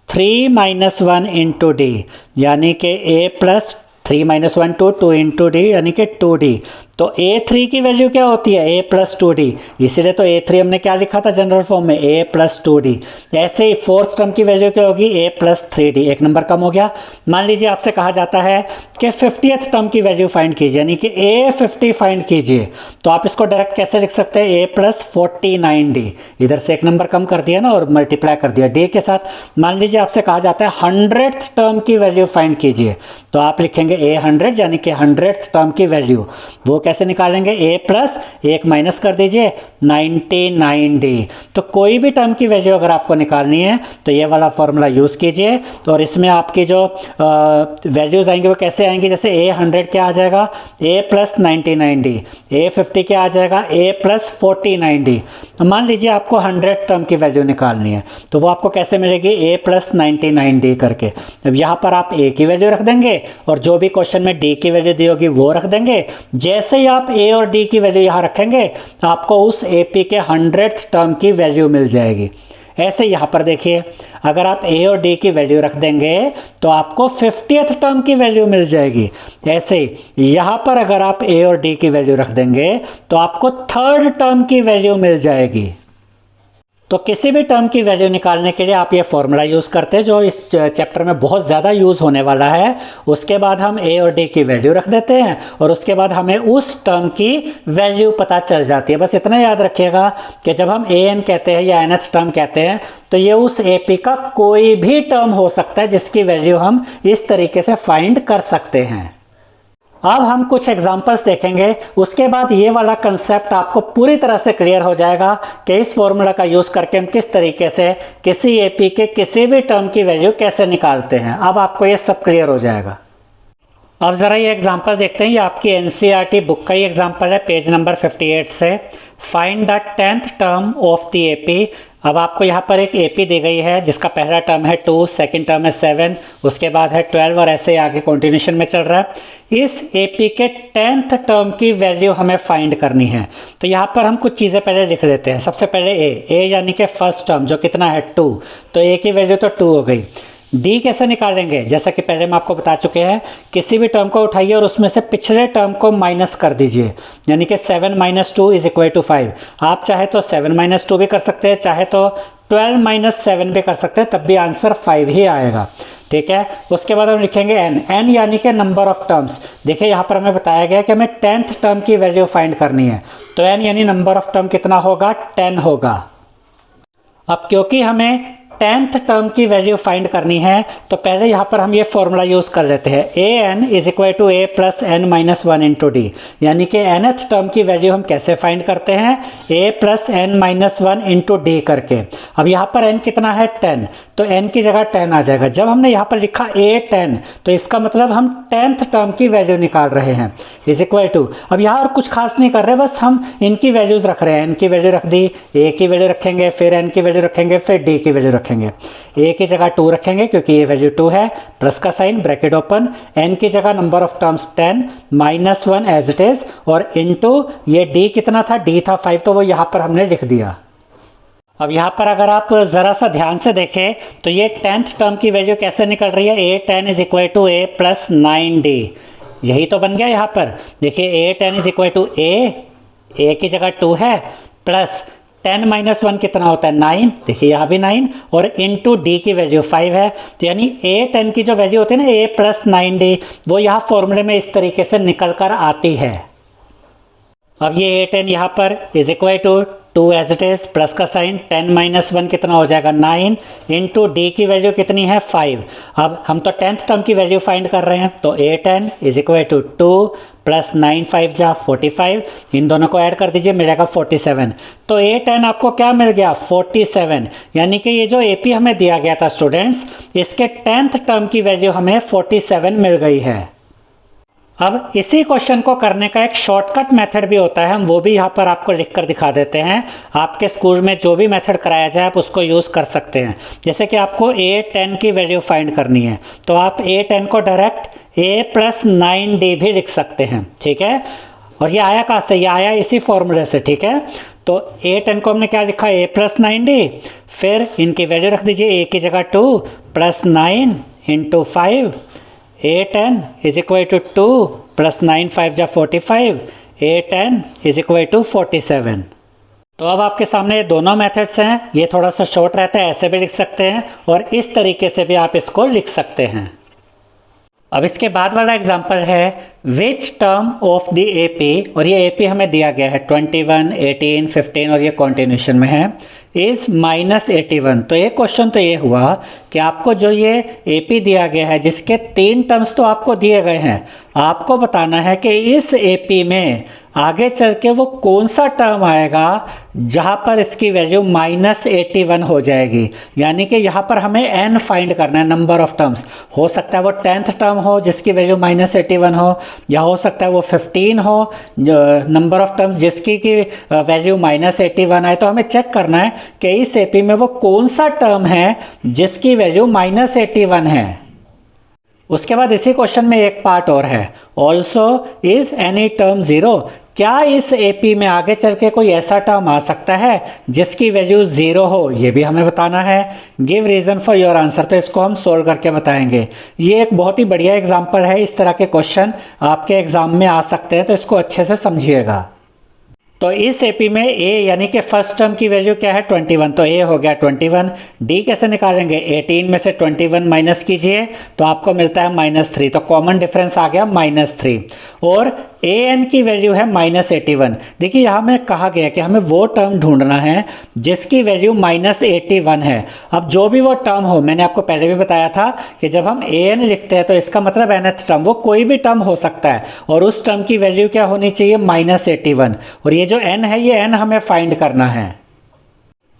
3 minus 1 into D, यानी कि a plus 3 minus 1 2 into D यानी कि 2d। तो a3 की वैल्यू क्या होती है a प्लस 2d, इसीलिए तो a3 हमने क्या लिखा था जनरल फॉर्म में a प्लस 2d। ऐसे ही फोर्थ टर्म की वैल्यू क्या होगी a प्लस 3d, एक नंबर कम हो गया। मान लीजिए आपसे कहा जाता है कि 50th टर्म की वैल्यू फाइंड कीजिए, यानी कि a50 फाइंड कीजिए, तो आप इसको डायरेक्ट कैसे लिख सकते हैं a प्लस 49d, इधर से एक नंबर कम कर दिया ना और मल्टीप्लाई कर दिया d के साथ। मान लीजिए आपसे कहा जाता है 100th टर्म की वैल्यू फाइंड कीजिए, तो आप लिखेंगे a100 यानी कि 100th टर्म की वैल्यू, वो कैसे निकालेंगे a प्लस एक माइनस कर दीजिए 99d। तो कोई भी टर्म की वैल्यू अगर आपको निकालनी है तो ये वाला फॉर्मूला यूज़ कीजिए, तो और इसमें आपकी जो वैल्यूज़ आएंगे वो कैसे आएंगे, जैसे a100 क्या आ जाएगा a प्लस 99d, a50 क्या आ जाएगा a प्लस 49d। मान लीजिए आपको 100 टर्म की वैल्यू निकालनी है तो वो आपको कैसे मिलेगी a प्लस 99d करके। अब यहाँ पर आप a की वैल्यू रख देंगे और जो भी क्वेश्चन में d की वैल्यू दी होगी वो रख देंगे। जैसे ही आप a और d की वैल्यू यहाँ रखेंगे तो आपको उस AP के 100th टर्म की वैल्यू मिल जाएगी। ऐसे यहाँ पर देखिए अगर आप a और d की वैल्यू रख देंगे तो आपको 50th टर्म की वैल्यू मिल जाएगी। ऐसे यहाँ पर अगर आप a और d की वैल्यू रख देंगे तो आपको थर्ड टर्म की वैल्यू मिल जाएगी। तो किसी भी टर्म की वैल्यू निकालने के लिए आप ये फॉर्मूला यूज़ करते हैं जो इस चैप्टर में बहुत ज़्यादा यूज़ होने वाला है। उसके बाद हम a और d की वैल्यू रख देते हैं और उसके बाद हमें उस टर्म की वैल्यू पता चल जाती है। बस इतना याद रखिएगा कि जब हम an कहते हैं या nth टर्म कहते हैं तो ये उस AP का कोई भी टर्म हो सकता है जिसकी वैल्यू हम इस तरीके से फाइंड कर सकते हैं। अब हम कुछ एग्जांपल्स देखेंगे, उसके बाद ये वाला कंसेप्ट आपको पूरी तरह से क्लियर हो जाएगा कि इस फॉर्मूला का यूज़ करके हम किस तरीके से किसी AP के किसी भी टर्म की वैल्यू कैसे निकालते हैं। अब आपको ये सब क्लियर हो जाएगा। अब ज़रा ये एग्जांपल देखते हैं, ये आपकी NCERT बुक का ही एग्जांपल है पेज नंबर 58 से। Find the 10th term of the AP. अब आपको यहाँ पर एक एपी दी गई है जिसका पहला टर्म है 2, सेकंड टर्म है 7, उसके बाद है 12 और ऐसे आगे कंटिन्यूशन में चल रहा है। इस एपी के 10th टर्म की वैल्यू हमें फाइंड करनी है। तो यहाँ पर हम कुछ चीज़ें पहले लिख लेते हैं। सबसे पहले ए यानी कि फर्स्ट टर्म जो कितना है 2, तो ए की वैल्यू तो 2 हो गई। डी कैसे निकालेंगे, जैसा कि पहले हम आपको बता चुके हैं, किसी भी टर्म को उठाइए और उसमें से पिछले टर्म को माइनस कर दीजिए, यानी कि 7 - 2 = 5। आप चाहे तो 7 - 2 भी कर सकते हैं, चाहे तो 12 - 7 भी कर सकते हैं, तब भी आंसर 5 ही आएगा। ठीक है, उसके बाद हम लिखेंगे एन यानी कि नंबर ऑफ टर्म्स। देखिए यहाँ पर हमें बताया गया कि हमें 10th टर्म की वैल्यू फाइंड करनी है, तो एन यानी नंबर ऑफ टर्म कितना होगा, 10 होगा। अब क्योंकि हमें 10th टर्म की वैल्यू फाइंड करनी है, तो पहले यहाँ पर हम ये फॉर्मूला यूज़ कर लेते हैं, an = a + n - 1 × d, यानी कि nth टर्म की वैल्यू हम कैसे फाइंड करते हैं, a + n - 1 × d करके। अब यहाँ पर n कितना है, 10, तो n की जगह 10 आ जाएगा। जब हमने यहाँ पर लिखा a10, तो इसका मतलब हम 10th टर्म की वैल्यू निकाल रहे हैं, = अब यहाँ और कुछ खास नहीं कर रहे, बस हम इनकी वैल्यूज़ रख रहे हैं। n की वैल्यू रख दी, a की वैल्यू रखेंगे, फिर n की वैल्यू रखेंगे, फिर d की वैल्यू रखेंगे। a की जगह 2 रखेंगे क्योंकि ये वैल्यू 2 है, प्लस का साइन, ब्रैकेट ओपन, n की जगह number of terms 10 -1 as it is, और इनटू ये d कितना था, d था 5, तो वो यहाँ पर हमने लिख दिया। अब यहाँ पर अगर आप ज़रा सा ध्यान से देखें तो ये 10th टर्म की वैल्यू कैसे निकल रही है, a10 = a + 9d, यही तो बन गया यहाँ पर। देखिए a10 = a की जगह 2 है, प्लस 10 - 1 कितना होता है, 9, देखिए यहाँ भी 9, और इनटू d की वैल्यू 5 है, तो यानी a10 की जो वैल्यू होती है ना, a + 9d, वो यहाँ फॉर्मूले में इस तरीके से निकल कर आती है। अब ये a10 यहाँ पर = 2 एज इट इज, प्लस का साइन, 10 - 1 कितना हो जाएगा, 9, इनटू d की वैल्यू कितनी है, 5। अब हम तो 10th टर्म की वैल्यू फाइंड कर रहे हैं, तो a10 = 2 + 9 × 5 = 45, इन दोनों को ऐड कर दीजिए, मिलेगा 47। तो a10 आपको क्या मिल गया, 47, यानी कि ये जो AP हमें दिया गया था स्टूडेंट्स, इसके 10th टर्म की वैल्यू हमें 47 मिल गई है। अब इसी क्वेश्चन को करने का एक शॉर्टकट मेथड भी होता है, हम वो भी यहाँ पर आपको लिख कर दिखा देते हैं। आपके स्कूल में जो भी मेथड कराया जाए आप उसको यूज़ कर सकते हैं। जैसे कि आपको a10 की वैल्यू फाइंड करनी है, तो आप a10 को डायरेक्ट a + 9d भी लिख सकते हैं, ठीक है। और ये आया कहाँ से, ये आया इसी फॉर्मूले से, ठीक है। तो a10 को हमने क्या लिखा, a + 9d, फिर इनकी वैल्यू रख दीजिए, a की जगह 2 + 9 × 5, a10 = 2 + 9 × 5 = 45, a10 = 47। तो अब आपके सामने ये दोनों मेथड्स हैं, ये थोड़ा सा शॉर्ट रहता है, ऐसे भी लिख सकते हैं और इस तरीके से भी आप इसको लिख सकते हैं। अब इसके बाद वाला एग्जांपल है which term of the AP, और ये एपी हमें दिया गया है 21, 18, 15 और ये कॉन्टिन्यूशन में है, इज़ -81। तो ये क्वेश्चन तो ये हुआ कि आपको जो ये एपी दिया गया है जिसके 3 टर्म्स तो आपको दिए गए हैं, आपको बताना है कि इस एपी में आगे चल के वो कौन सा टर्म आएगा जहाँ पर इसकी वैल्यू -81 हो जाएगी। यानी कि यहाँ पर हमें n फाइंड करना है, नंबर ऑफ टर्म्स। हो सकता है वो 10th टर्म हो जिसकी वैल्यू -81 हो, या हो सकता है वो 15 हो नंबर ऑफ टर्म्स जिसकी की वैल्यू -81 आए। तो हमें चेक करना है कि इस एपी में वो कौन सा टर्म है जिसकी वैल्यू -81 है। उसके बाद इसी क्वेश्चन में एक पार्ट और है, ऑल्सो इज एनी टर्म 0, क्या इस एपी में आगे चल के कोई ऐसा टर्म आ सकता है जिसकी वैल्यू 0 हो, ये भी हमें बताना है। Give reason for your answer, तो इसको हम सोल्व करके बताएंगे। ये एक बहुत ही बढ़िया एग्जाम्पल है, इस तरह के क्वेश्चन आपके एग्जाम में आ सकते हैं, तो इसको अच्छे से समझिएगा। तो इस एपी में a यानी कि फर्स्ट टर्म की वैल्यू क्या है, 21, तो a हो गया 21। d कैसे निकालेंगे, 18 में से 21 माइनस कीजिए तो आपको मिलता है -3, तो कॉमन डिफरेंस आ गया -3। और an की वैल्यू है -81। देखिए यहाँ में कहा गया कि हमें वो टर्म ढूंढना है जिसकी वैल्यू -81 है। अब जो भी वो टर्म हो, मैंने आपको पहले भी बताया था कि जब हम an लिखते हैं तो इसका मतलब nth टर्म, वो कोई भी टर्म हो सकता है, और उस टर्म की वैल्यू क्या होनी चाहिए, -81। और ये जो n है, ये n हमें फाइंड करना है।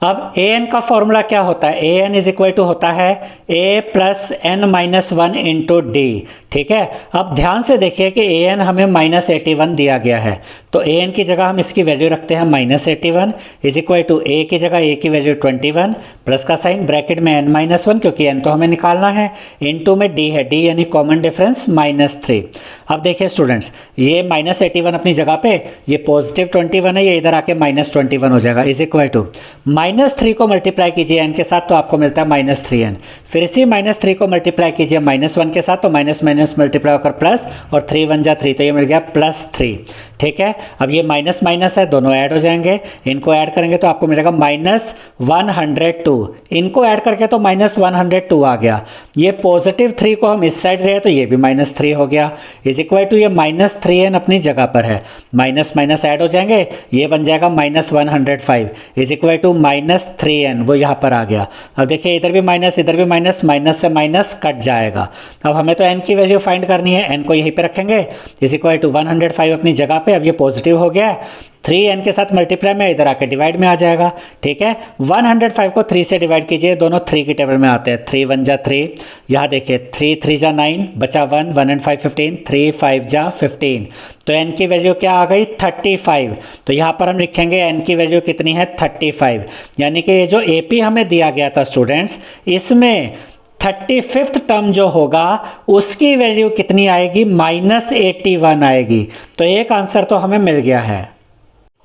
अब ए एन का फॉर्मूला क्या होता है, A N is equal to होता है A plus N minus one into D. ठीक है, अब ध्यान से देखिए कि ए एन हमें -81 दिया गया है, तो ए एन की जगह हम इसकी वैल्यू रखते हैं -81 इज इक्वल टू ए की जगह ए की वैल्यू 21 प्लस का साइन ब्रैकेट में n-1 क्योंकि n तो हमें निकालना है, इनटू में d है, d यानी कॉमन डिफरेंस -3। अब देखिए स्टूडेंट्स, ये -81 अपनी जगह पे, ये पॉजिटिव 21 है, ये इधर आके -21 हो जाएगा इज इक्वल टू -3 को मल्टीप्लाई कीजिए n के साथ तो आपको मिलता है -3n, फिर इसी -3 को मल्टीप्लाई कीजिए -1 के साथ तो माइनस माइनस मल्टीप्लाई होकर प्लस, और 3 1 जा 3 तो ये मिल गया +3। ठीक है, अब ये माइनस माइनस है, दोनों ऐड हो जाएंगे, इनको ऐड करेंगे तो आपको मिलेगा -102, इनको ऐड करके तो -102 आ गया। ये पॉजिटिव 3 को हम इस साइड रहे तो ये भी -3 हो गया इज इक्वल टू ये -3n अपनी जगह पर है, माइनस माइनस ऐड हो जाएंगे, ये बन जाएगा -105 इज इक्वल टू -3n, वो यहाँ पर आ गया। अब देखिए इधर भी माइनस, इधर भी माइनस, माइनस से माइनस कट जाएगा। अब हमें तो n की वैल्यू फाइंड करनी है, n को यहीं पे रखेंगे इज इक्वल टू 105 अपनी जगह पे। अब ये पॉजिटिव हो गया, 3n के साथ मल्टीप्लाई में इधर आके डिवाइड में आ जाएगा। ठीक है, 105 को 3 से डिवाइड कीजिए, दोनों 3 की टेबल में आते हैं, 3 1 जा 3, यहाँ देखिए 3 3 जा 9, बचा 1, 1 and 5 15, 3 5 जा 15, तो n की वैल्यू क्या आ गई 35। तो यहाँ पर हम लिखेंगे n की वैल्यू कितनी है 35, यानी कि ये जो AP हमें दिया गया था स्टूडेंट्स, इसमें 35th टर्म जो होगा उसकी वैल्यू कितनी आएगी -81 आएगी। तो एक आंसर तो हमें मिल गया है।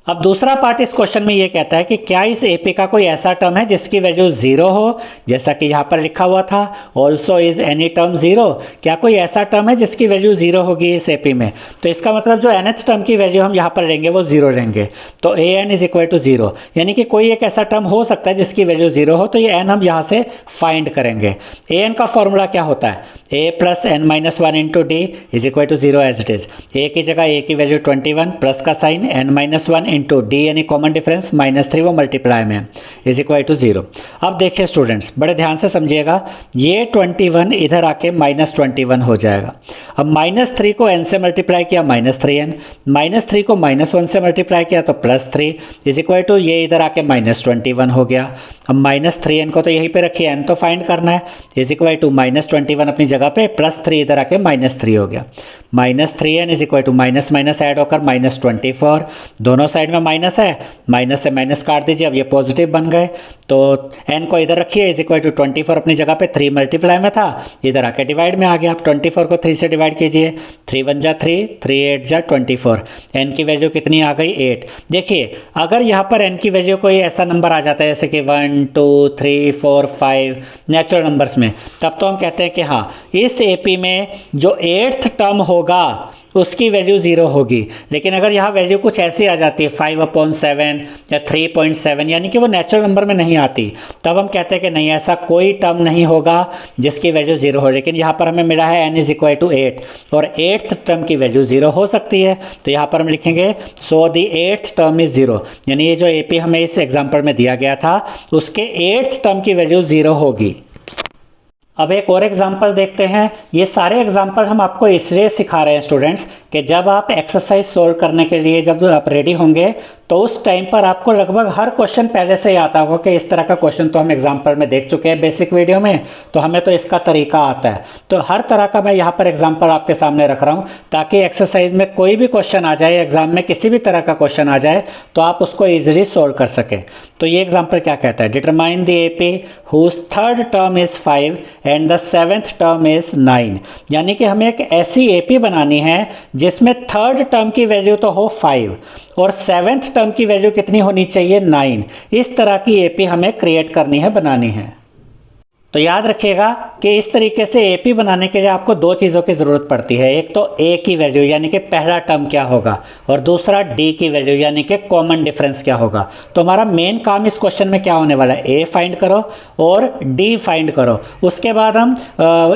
अब दूसरा पार्ट इस क्वेश्चन में ये कहता है कि क्या इस AP का कोई ऐसा टर्म है जिसकी वैल्यू 0 हो, जैसा कि यहाँ पर लिखा हुआ था ऑल्सो इज एनी टर्म 0, क्या कोई ऐसा टर्म है जिसकी वैल्यू 0 होगी इस AP में। तो इसका मतलब जो nth टर्म की वैल्यू हम यहाँ पर लेंगे वो 0 लेंगे, तो an इज इक्वल टू 0, यानी कि कोई एक ऐसा टर्म हो सकता है जिसकी वैल्यू 0 हो, तो ये n हम यहाँ से फाइंड करेंगे। an का फॉर्मूला क्या होता है, a plus n-1 into D is equal to 0 as it is, a की जगह a की वैल्यू 21 प्लस का साइन n-1 इंटू डी यानी कॉमन डिफरेंस -3 वो मल्टीप्लाई में इज इक्वल टू 0। अब देखिए स्टूडेंट्स बड़े ध्यान से समझिएगा, ये 21 इधर आके -21 हो जाएगा। अब -3 को n से मल्टीप्लाई किया -3n, -3 को -1 से मल्टीप्लाई किया तो +3 इज इक्वल टू ये इधर आके -21 हो गया। अब -3n को तो यहीं पे रखिए, n तो फाइंड करना है, इज इक्वल टू -21 अपनी जगह पे, +3 इधर आके -3 हो गया, -3n is equal to minus minus add होकर -24, दोनों साइड में माइनस है, माइनस से माइनस काट दीजिए, अब ये पॉजिटिव बन गए, तो n को इधर रखिए इज इक्वल टू 24 अपनी जगह पे, 3 मल्टीप्लाई में था, इधर आके डिवाइड में आ गया। अब 24 को 3 से डिवाइड कीजिए, 3 1 जा 3, 3 8 जा 24, n की वैल्यू कितनी आ गई 8। देखिए अगर यहाँ पर n की वैल्यू कोई ऐसा नंबर आ जाता है जैसे कि 1 2 3 4 5 नेचुरल नंबर्स में, तब तो हम कहते हैं कि हाँ इस AP में जो 8th टर्म होगा उसकी वैल्यू 0 होगी। लेकिन अगर यहाँ वैल्यू कुछ ऐसी आ जाती है 5/7 या 3.7, यानी कि वो नेचुरल नंबर में नहीं आती, तब हम कहते हैं कि नहीं ऐसा कोई टर्म नहीं होगा जिसकी वैल्यू 0 हो। लेकिन यहाँ पर हमें मिला है n इज इक्वल टू 8 और 8th टर्म की वैल्यू 0 हो सकती है, तो यहाँ पर हम लिखेंगे सो दी 8th टर्म इज 0, यानी ये जो AP हमें इस एग्जाम्पल में दिया गया था उसके 8th टर्म की वैल्यू 0 होगी। अब एक और एग्जाम्पल देखते हैं। ये सारे एग्जाम्पल हम आपको इसलिए सिखा रहे हैं स्टूडेंट्स कि जब आप एक्सरसाइज सोल्व करने के लिए जब आप रेडी होंगे तो उस टाइम पर आपको लगभग हर क्वेश्चन पहले से ही आता होगा कि इस तरह का क्वेश्चन तो हम एग्जाम्पल में देख चुके हैं बेसिक वीडियो में, तो हमें तो इसका तरीका आता है। तो हर तरह का मैं यहाँ पर एग्जाम्पल आपके सामने रख रहा हूँ ताकि एक्सरसाइज में कोई भी क्वेश्चन आ जाए, एग्जाम में किसी भी तरह का क्वेश्चन आ जाए तो आप उसको ईजिली सोल्व कर सकें। तो ये एग्जाम्पल क्या कहता है, determine the AP whose 3rd term is 5 and the 7th term is 9, यानी कि हमें एक ऐसी AP बनानी है जिसमें 3rd टर्म की वैल्यू तो हो 5 और 7th टर्म की वैल्यू कितनी होनी चाहिए 9। इस तरह की AP हमें क्रिएट करनी है, बनानी है। तो याद रखिएगा कि इस तरीके से AP बनाने के लिए आपको दो चीज़ों की ज़रूरत पड़ती है, एक तो A की वैल्यू यानी कि पहला टर्म क्या होगा, और दूसरा D की वैल्यू यानी कि कॉमन डिफरेंस क्या होगा। तो हमारा मेन काम इस क्वेश्चन में क्या होने वाला है, A फाइंड करो और D फाइंड करो, उसके बाद हम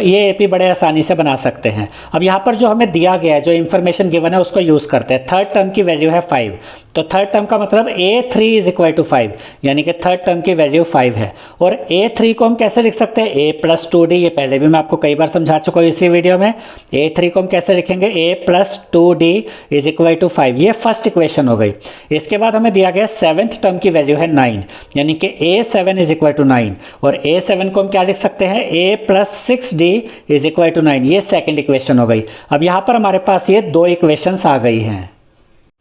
ये AP बड़े आसानी से बना सकते हैं। अब यहाँ पर जो हमें दिया गया है, जो इन्फॉर्मेशन गिवन है उसको यूज़ करते हैं। 3rd टर्म की वैल्यू है 5, तो थर्ड टर्म का मतलब A3 इज इक्वल टू 5, यानी कि थर्ड टर्म की वैल्यू 5 है। और A3 को हम कैसे लिख सकते हैं, A प्लस 2D, ये पहले भी मैं आपको कई बार समझा चुका हूँ इसी वीडियो में। A3 को हम कैसे लिखेंगे, A plus 2D is equal to 5, ये फर्स्ट इक्वेशन हो गई। इसके बाद हमें दिया गया सेवन्थ टर्म की वैल्यू है 9, यानी कि A7 इज इक्वल टू 9, और A7 को हम क्या लिख सकते हैं, A plus 6D is equal to 9, ये सेकेंड इक्वेशन हो गई। अब यहाँ पर हमारे पास ये दो इक्वेशंस आ गई हैं।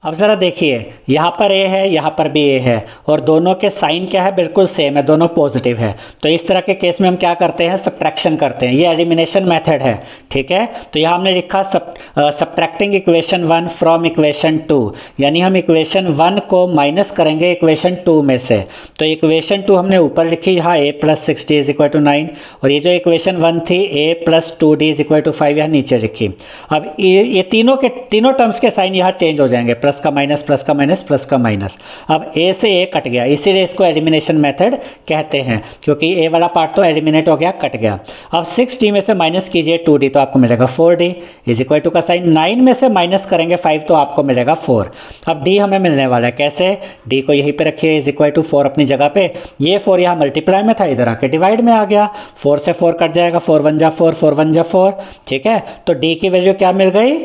अब ज़रा देखिए, यहाँ पर A है, यहाँ पर भी A है, और दोनों के साइन क्या है, बिल्कुल सेम है, दोनों पॉजिटिव है। तो इस तरह के केस में हम क्या करते हैं, सब्ट्रैक्शन करते हैं, ये एलिमिनेशन मेथड है, ठीक है। तो यहाँ हमने लिखा सब्ट्रैक्टिंग इक्वेशन 1 फ्रॉम इक्वेशन 2, यानी हम इक्वेशन 1 को माइनस करेंगे इक्वेशन 2 में से। तो इक्वेशन 2 हमने ऊपर लिखी, यहाँ A plus 6D is equal to 9, और ये जो इक्वेशन 1 थी A plus 2D is equal to 5, यहाँ नीचे लिखी। अब ये तीनों टर्म्स के साइन यहाँ चेंज हो जाएंगे, प्लस का माइनस, प्लस का माइनस, प्लस का माइनस। अब A से A कट गया, इसीलिए इसको एलिमिनेशन मेथड कहते हैं, क्योंकि A वाला पार्ट तो एलिमिनेट हो गया, कट गया। अब 6D में से माइनस कीजिए 2D, तो आपको मिलेगा 4D इज इक्वल टू का साइन 9 में से माइनस करेंगे 5, तो आपको मिलेगा 4। अब D हमें मिलने वाला है, कैसे, D को यहीं पे रखिए इज इक्वल टू 4 अपनी जगह पे। ये 4 यहाँ मल्टीप्लाई में था, इधर आके डिवाइड में आ गया, 4 से 4 कट जाएगा, 4 1 जा 4, 4 1 जा 4, ठीक है। तो D की वैल्यू क्या मिल गई,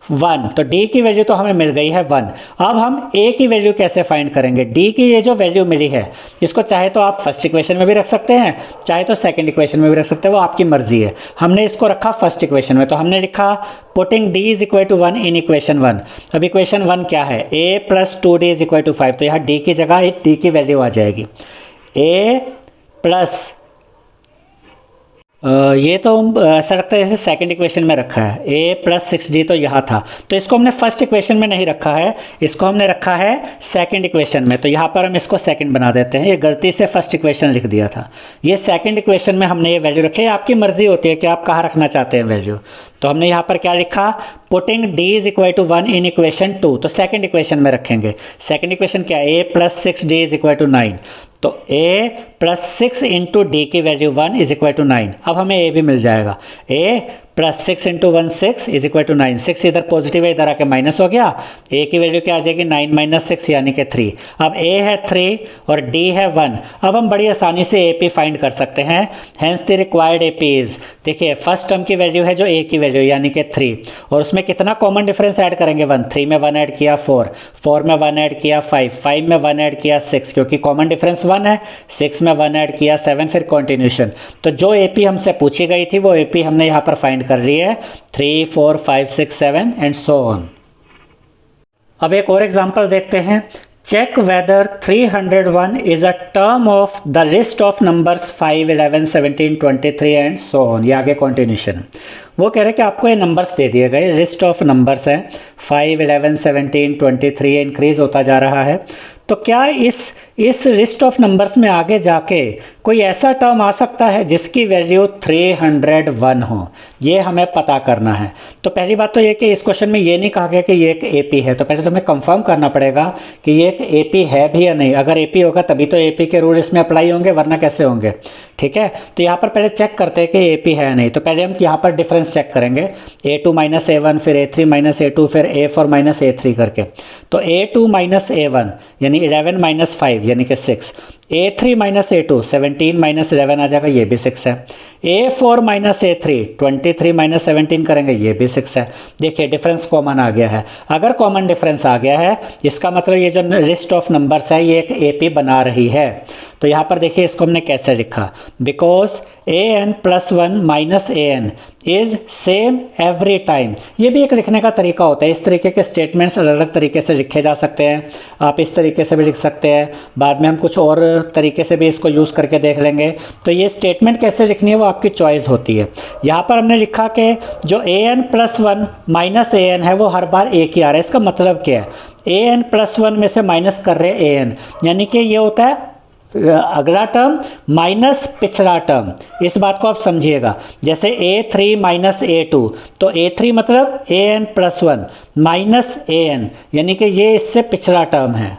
1, तो D की वैल्यू तो हमें मिल गई है 1। अब हम A की वैल्यू कैसे फाइंड करेंगे, D की ये जो वैल्यू मिली है, इसको चाहे तो आप फर्स्ट इक्वेशन में भी रख सकते हैं, चाहे तो सेकंड इक्वेशन में भी रख सकते हैं, वो आपकी मर्जी है। हमने इसको रखा फर्स्ट इक्वेशन में, तो हमने लिखा putting D is equal to 1 in equation 1। अब इक्वेशन 1 क्या है, A plus 2D is equal to 5, तो यहाँ D की जगह D की वैल्यू आ जाएगी A प्लस ये तो ऐसा लगता है जैसे सेकंड इक्वेशन में रखा है, A प्लस 6D तो यहाँ था, तो इसको हमने फर्स्ट इक्वेशन में नहीं रखा है, इसको हमने रखा है सेकंड इक्वेशन में। तो यहाँ पर हम इसको सेकंड बना देते हैं, ये गलती से फर्स्ट इक्वेशन लिख दिया था, ये सेकंड इक्वेशन में हमने ये वैल्यू रखी है। आपकी मर्जी होती है कि आप कहाँ रखना चाहते हैं वैल्यू। तो हमने यहाँ पर क्या लिखा, putting D is equal to 1 in equation 2, तो सेकंड इक्वेशन में रखेंगे। सेकंड इक्वेशन क्या है, A plus 6D is equal to 9, तो A प्लस 6 इंटू D की वैल्यू 1 इज इक्वल टू 9। अब हमें A भी मिल जाएगा, A plus 6 into 1 6 is equal to 9, 6 इधर पॉजिटिव है, इधर आके माइनस हो गया, A की वैल्यू क्या आ जाएगी, 9 माइनस 6 यानी कि 3। अब A है 3 और D है 1। अब हम बड़ी आसानी से AP फाइंड कर सकते हैं, hence the required AP is, देखिए फर्स्ट टर्म की वैल्यू है जो A की वैल्यू यानी कि 3, और उसमें कितना कॉमन डिफरेंस ऐड करेंगे, 1, 3 में 1 ऐड किया 4, 4 में 1 ऐड किया 5, 5 में 1 ऐड किया 6, क्योंकि कॉमन डिफरेंस 1 है, 6 में 1 ऐड किया 7, फिर कंटिन्यूशन। तो जो AP हमसे पूछी गई थी वो AP हमने यहाँ पर फाइंड कर ली है, 3 4 5 6 7 एंड सो ऑन। अब एक और एग्जांपल देखते हैं, check whether 301 is a term of the list of numbers 5 11 17 23 and so on. ये आगे कंटिन्यूशन। वो कह रहे हैं कि आपको ये नंबर्स दे दिए गए, लिस्ट ऑफ नंबर्स हैं 5 11 17 23, इंक्रीज होता जा रहा है। तो क्या इस लिस्ट ऑफ नंबर्स में आगे जाके कोई ऐसा टर्म आ सकता है जिसकी वैल्यू 301 हो, ये हमें पता करना है। तो पहली बात तो ये कि इस क्वेश्चन में ये नहीं कहा गया कि ये एक AP है, तो पहले तो हमें कंफर्म करना पड़ेगा कि ये एक AP है भी या नहीं। अगर AP होगा तभी तो AP के रूल इसमें अप्लाई होंगे, वरना कैसे होंगे, ठीक है। तो यहाँ पर पहले चेक करते हैं कि AP है या नहीं। तो पहले हम यहाँ पर डिफरेंस चेक करेंगे, A2 माइनस A1, फिर A3 माइनस A2, फिर A4 माइनस A3 करके। तो A2 माइनस A1 यानी 11 माइनस 5 यानी कि 6, A3 माइनस A2 17 माइनस 11 आ जाएगा, ये भी 6 है। A4 माइनस A3 23 माइनस 17 करेंगे, ये भी 6 है। देखिए डिफरेंस कॉमन आ गया है। अगर कॉमन डिफरेंस आ गया है इसका मतलब ये जो लिस्ट ऑफ नंबर्स है ये एक AP बना रही है। तो यहाँ पर देखिए इसको हमने कैसे लिखा, because an plus 1 minus an is same every time. ये भी एक लिखने का तरीका होता है, इस तरीके के स्टेटमेंट्स अलग अलग तरीके से लिखे जा सकते हैं। आप इस तरीके से भी लिख सकते हैं, बाद में हम कुछ और तरीके से भी इसको यूज़ करके देख लेंगे। तो ये स्टेटमेंट कैसे लिखनी है वो आपकी चॉइस होती है। यहाँ पर हमने लिखा कि जो an प्लस 1 माइनस an है वो हर बार एक ही आ रहा है। इसका मतलब क्या है, an प्लस 1 में से माइनस कर रहे an, यानी कि ये होता है अगला टर्म माइनस पिछला टर्म। इस बात को आप समझिएगा, जैसे A3 माइनस A2, तो A3 मतलब an प्लस 1 माइनस an, यानी कि ये इससे पिछला टर्म है।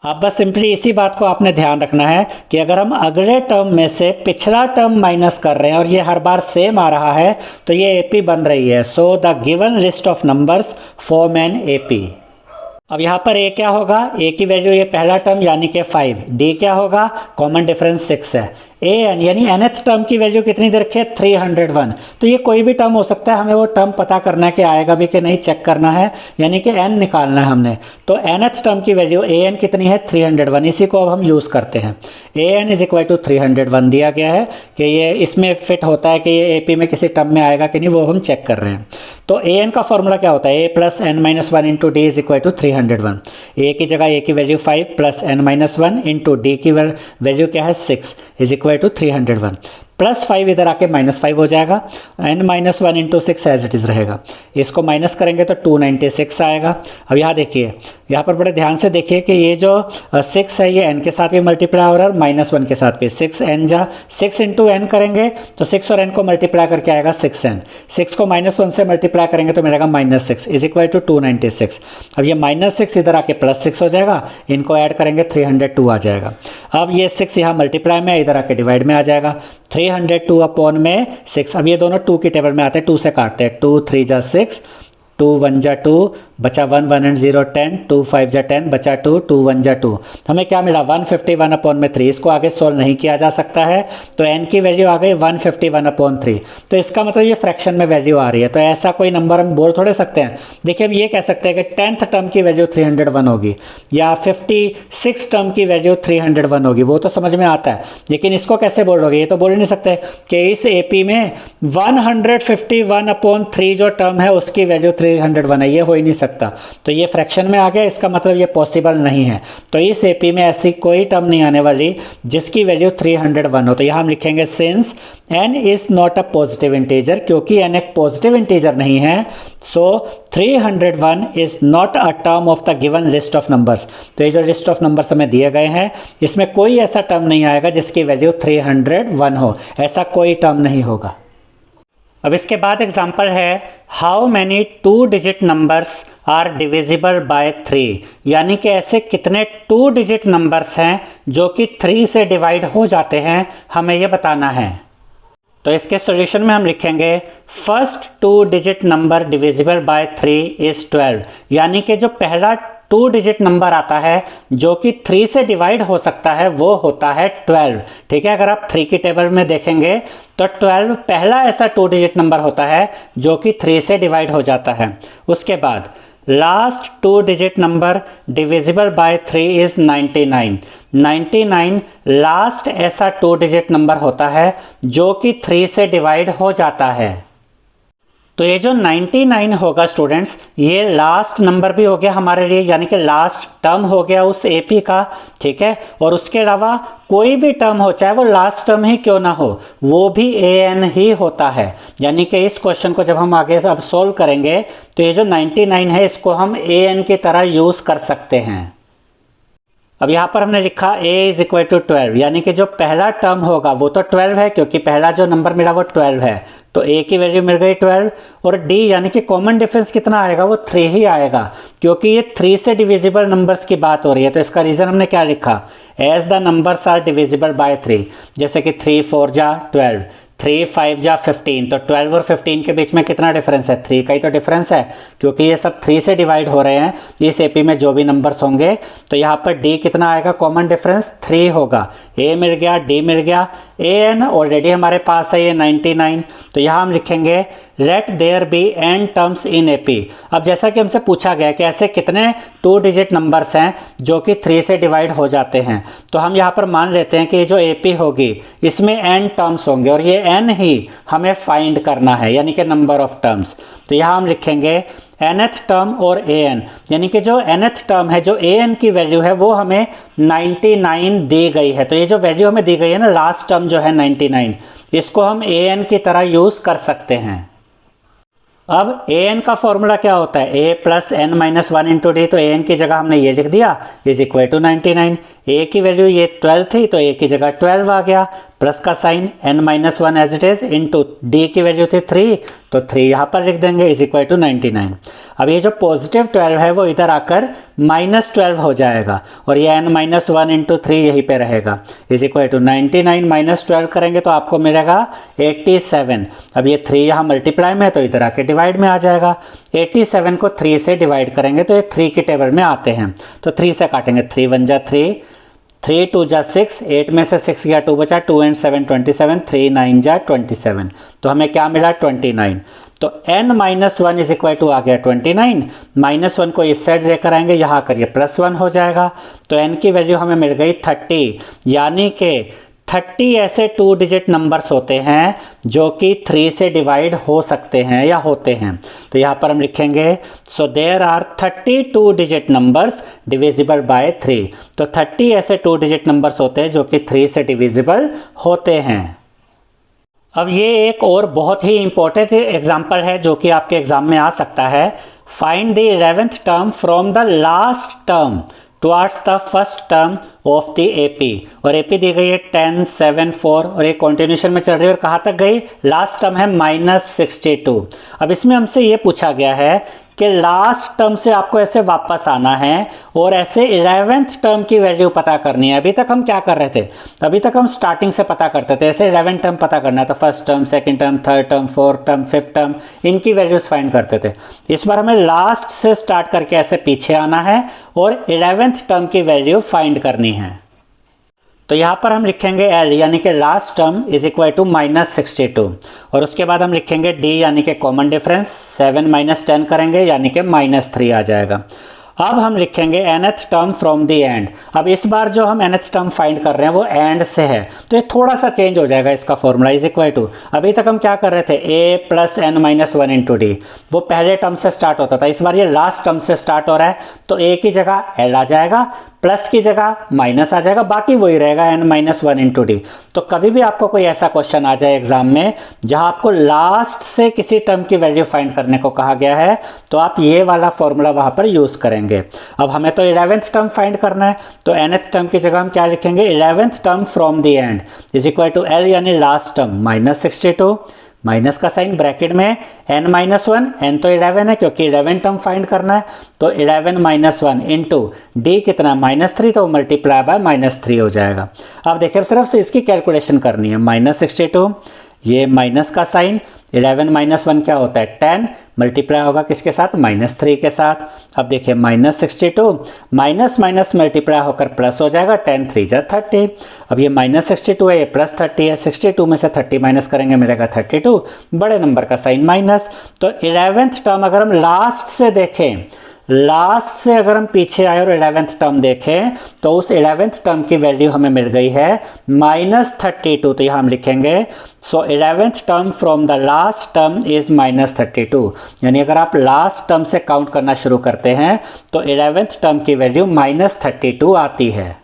अब बस सिंपली इसी बात को आपने ध्यान रखना है कि अगर हम अगले टर्म में से पिछला टर्म माइनस कर रहे हैं और ये हर बार सेम आ रहा है तो ये AP बन रही है। So the given list of numbers form an AP। अब यहाँ पर a क्या होगा, a की वैल्यू ये पहला टर्म यानी कि 5, d क्या होगा, कॉमन डिफरेंस 6 है, an यानी nth टर्म की वैल्यू कितनी दे रखी है, 301। तो ये कोई भी टर्म हो सकता है, हमें वो टर्म पता करना है कि आएगा भी कि नहीं, चेक करना है, यानी कि n निकालना है हमने। तो nth टर्म की वैल्यू an कितनी है, 301, इसी को अब हम यूज़ करते हैं। an इज इक्वल टू 301 दिया गया है कि ये इसमें फिट होता है कि ये AP में किसी टर्म में आएगा कि नहीं, वो हम चेक कर रहे हैं। तो an का फॉर्मूला क्या होता है, a plus n minus one into D is equal to 301। a की जगह a की value 5 plus n minus one into D की वैल्यू क्या है 6 इज इक्वल टू 301। प्लस 5 इधर आके माइनस 5 हो जाएगा, n minus one into 6 as it is रहेगा। इसको माइनस करेंगे तो 296 आएगा। अब यहाँ देखिए, यहाँ पर बड़े ध्यान से देखिए कि ये जो 6 है ये n के साथ भी मल्टीप्लाई हो रहा है और माइनस 1 के साथ भी। 6 इंटू n करेंगे तो 6 और n को मल्टीप्लाई करके आएगा 6n। 6 को माइनस 1 से मल्टीप्लाई करेंगे तो मिलेगा माइनस 6 इज इक्वल टू 296। अब ये माइनस 6 इधर आके प्लस 6 हो जाएगा, इनको ऐड करेंगे 302 आ जाएगा। अब ये 6 यहाँ मल्टीप्लाई में, इधर आके डिवाइड में आ जाएगा, 302 अपॉन में 6। अब ये दोनों 2 की टेबल में आते हैं, 2 से काटते हैं, 2 3 जा 6, 2 1 जा 2, बचा 1 1 एंड 0 10, 2 5 जा 10, बचा 2, 2 1 जा 2। हमें क्या मिला, 151 अपॉन में 3। इसको आगे सोल्व नहीं किया जा सकता है, तो n की वैल्यू आ गई 151 अपॉन 3। तो इसका मतलब ये फ्रैक्शन में वैल्यू आ रही है, तो ऐसा कोई नंबर हम बोल थोड़े सकते हैं। देखिए हम ये कह सकते हैं कि 10th टर्म की वैल्यू 301 होगी या 56 टर्म की वैल्यू 301 होगी, वो तो समझ में आता है। लेकिन इसको कैसे बोलोगे, ये तो बोल ही नहीं सकते कि इस AP में 151 अपॉन 3 जो टर्म है उसकी वैल्यू 301 है, ये हो ही नहीं सकता। तो ये फ्रैक्शन में आ गया, इसका मतलब ये पॉसिबल नहीं है। तो इस AP में ऐसी कोई टर्म नहीं आने वाली जिसकी वैल्यू 301 हो। तो यहाँ हम लिखेंगे since n is not a positive integer, क्योंकि n एक पॉजिटिव इंटीजर नहीं है, सो 301 is not a term of the given list of numbers. तो ये जो लिस्ट ऑफ नंबर्स हमें दिए गए हैं इसमें कोई ऐसा टर्म नहीं आएगा जिसकी वैल्यू 301 हो, ऐसा कोई टर्म नहीं होगा। अब इसके बाद एग्जाम्पल है, how many 2 digit numbers are divisible by 3, यानी कि ऐसे कितने 2 डिजिट नंबर्स हैं जो कि 3 से डिवाइड हो जाते हैं, हमें ये बताना है। तो इसके सॉल्यूशन में हम लिखेंगे first 2 digit number divisible by 3 is 12, यानी कि जो पहला 2 डिजिट नंबर आता है जो कि 3 से डिवाइड हो सकता है वो होता है 12। ठीक है, अगर आप 3 की टेबल में देखेंगे तो 12 पहला ऐसा 2 डिजिट नंबर होता है जो कि 3 से डिवाइड हो जाता है। उसके बाद last 2 digit number divisible by 3 is 99। 99 last ऐसा 2 डिजिट नंबर होता है जो कि 3 से डिवाइड हो जाता है। तो ये जो 99 होगा स्टूडेंट्स, ये लास्ट नंबर भी हो गया हमारे लिए, यानी कि लास्ट टर्म हो गया उस AP का। ठीक है, और उसके अलावा कोई भी टर्म हो, चाहे वो लास्ट टर्म ही क्यों ना हो, वो भी an ही होता है। यानी कि इस क्वेश्चन को जब हम आगे अब सोल्व करेंगे तो ये जो 99 है इसको हम an की तरह यूज़ कर सकते हैं। अब यहाँ पर हमने लिखा a इज इक्वल टू 12, यानी कि जो पहला टर्म होगा वो तो 12 है, क्योंकि पहला जो नंबर मिला वो 12 है, तो a की वैल्यू मिल गई 12। और d यानी कि कॉमन डिफरेंस कितना आएगा, वो 3 ही आएगा, क्योंकि ये 3 से डिविजिबल नंबर्स की बात हो रही है। तो इसका रीज़न हमने क्या लिखा, as the numbers are divisible by 3, जैसे कि 3 4 जा 12, 3 5 जा 15। तो 12 और 15 के बीच में कितना डिफरेंस है, 3 का ही तो डिफरेंस है, क्योंकि ये सब 3 से डिवाइड हो रहे हैं इस AP में जो भी नंबर्स होंगे। तो यहाँ पर D कितना आएगा, कॉमन डिफरेंस 3 होगा, A मिल गया, D मिल गया, an ऑलरेडी हमारे पास है ये 99। तो यहाँ हम लिखेंगे let there be n terms in AP। अब जैसा कि हमसे पूछा गया कि ऐसे कितने 2 डिजिट नंबर्स हैं जो कि 3 से डिवाइड हो जाते हैं, तो हम यहाँ पर मान लेते हैं कि ये जो AP होगी इसमें n टर्म्स होंगे और ये n ही हमें फाइंड करना है, यानी कि नंबर ऑफ टर्म्स। तो यहाँ हम लिखेंगे nth टर्म और an, यानी कि जो nth टर्म है, जो an की वैल्यू है वो हमें 99 दी गई है। तो ये जो वैल्यू हमें दी गई है ना, लास्ट टर्म जो है 99, इसको हम an की तरह यूज़ कर सकते हैं। अब an का फॉर्मूला क्या होता है, a plus n minus 1 into D. तो an की जगह हमने ये लिख दिया इज इक्वल टू 99। a की वैल्यू ये 12 थी तो a की जगह 12 आ गया, प्लस का sign n-1 as it is into D की वैल्यू थी 3, तो 3 यहाँ पर लिख देंगे इज इक्वल टू 99। अब ये जो पॉजिटिव 12 है वो इधर आकर -12 हो जाएगा और ये n-1 इंटू 3 यहीं पे रहेगा इज इक्वल टू 99 - 12 करेंगे तो आपको मिलेगा 87। अब ये 3 यहाँ मल्टीप्लाई में है तो इधर आके डिवाइड में आ जाएगा। 87 को 3 से डिवाइड करेंगे तो ये 3 की टेबल में आते हैं, तो 3 से काटेंगे, 3 1 जा 3, 3 2 जा 6, 8 में से 6 गया 2 बचा, 2 and 7 27, 3 9 जा 27, तो हमें क्या मिला 29। तो n-1 इज इक्वल टू आ गया 29, -1 को इस साइड लेकर आएंगे, यहाँ करिए +1 हो जाएगा, तो n की वैल्यू हमें मिल गई 30, यानी कि 30 ऐसे 2 डिजिट नंबर्स होते हैं जो कि 3 से डिवाइड हो सकते हैं या होते हैं। तो यहाँ पर हम लिखेंगे so there are 32 digit numbers divisible by 3। तो 30 ऐसे 2 डिजिट नंबर्स होते हैं जो कि 3 से डिविजिबल होते हैं। अब ये एक और बहुत ही इम्पोर्टेंट एग्जाम्पल है जो कि आपके एग्जाम में आ सकता है। Find the 11th term from the last term towards the first term of the AP, और एपी दी गई है 10 7 4 और एक कॉन्टिन्यूशन में चल रही है और कहाँ तक गई, लास्ट टर्म है -62। अब इसमें हमसे ये पूछा गया है कि लास्ट टर्म से आपको ऐसे वापस आना है और ऐसे 11th टर्म की वैल्यू पता करनी है। अभी तक हम क्या कर रहे थे, अभी तक हम स्टार्टिंग से पता करते थे, ऐसे 11 टर्म पता करना है तो first term, second term, third term, fourth term, fifth term, इनकी वैल्यूज़ फाइंड करते थे। इस बार हमें लास्ट से स्टार्ट करके ऐसे पीछे आना है और 11th टर्म की वैल्यू फाइंड करनी है। तो यहाँ पर हम लिखेंगे L यानी कि last term is equal to -62 और उसके बाद हम लिखेंगे D यानी कि कॉमन डिफरेंस, 7 - 10 करेंगे यानी कि -3 आ जाएगा। अब हम लिखेंगे nth term from the and. अब इस बार जो हम nth टर्म फाइंड कर रहे हैं वो एंड से है तो ये थोड़ा सा चेंज हो जाएगा इसका फॉर्मूला इज इक्वल टू, अभी तक हम क्या कर रहे थे a + n-1 इंटू डी, वो पहले टर्म से स्टार्ट होता था, इस बार ये लास्ट टर्म से स्टार्ट हो रहा है तो a की जगह l आ जाएगा, प्लस की जगह माइनस आ जाएगा, बाकी वही रहेगा n-1 इंटू डी। तो कभी भी आपको कोई ऐसा क्वेश्चन आ जाए एग्जाम में जहां आपको लास्ट से किसी टर्म की वैल्यू फाइंड करने को कहा गया है तो आप ये वाला फॉर्मूला वहां पर यूज करेंगे। अब हमें तो 11th टर्म फाइंड करना है तो nth टर्म की जगह हम क्या लिखेंगे, 11th term from the end is equal to L यानी लास्ट टर्म -62, माइनस का साइन ब्रैकेट में n-1, n तो 11 है क्योंकि 11 टर्म फाइंड करना है तो 11 - 1 इंटू डी कितना -3 तो मल्टीप्लाई बाय -3 हो जाएगा। अब देखिए सिर्फ से इसकी कैलकुलेशन करनी है, -62 ये माइनस का साइन, 11 - 1 क्या होता है 10, मल्टीप्लाई होगा किसके साथ -3 के साथ। अब देखिए -62 माइनस माइनस मल्टीप्लाई होकर प्लस हो जाएगा, 10 3 जा 30। अब ये -62 है ये +30 है, 62 में से 30 माइनस करेंगे मिलेगा 32, बड़े नंबर का साइन माइनस। तो 11th टर्म अगर हम लास्ट से देखें, लास्ट से अगर हम पीछे आए और 11th टर्म देखें तो उस 11th टर्म की वैल्यू हमें मिल गई है -32। तो यहाँ हम लिखेंगे सो 11th term from the last term is -32, यानी अगर आप लास्ट टर्म से काउंट करना शुरू करते हैं तो 11th टर्म की वैल्यू -32 आती है।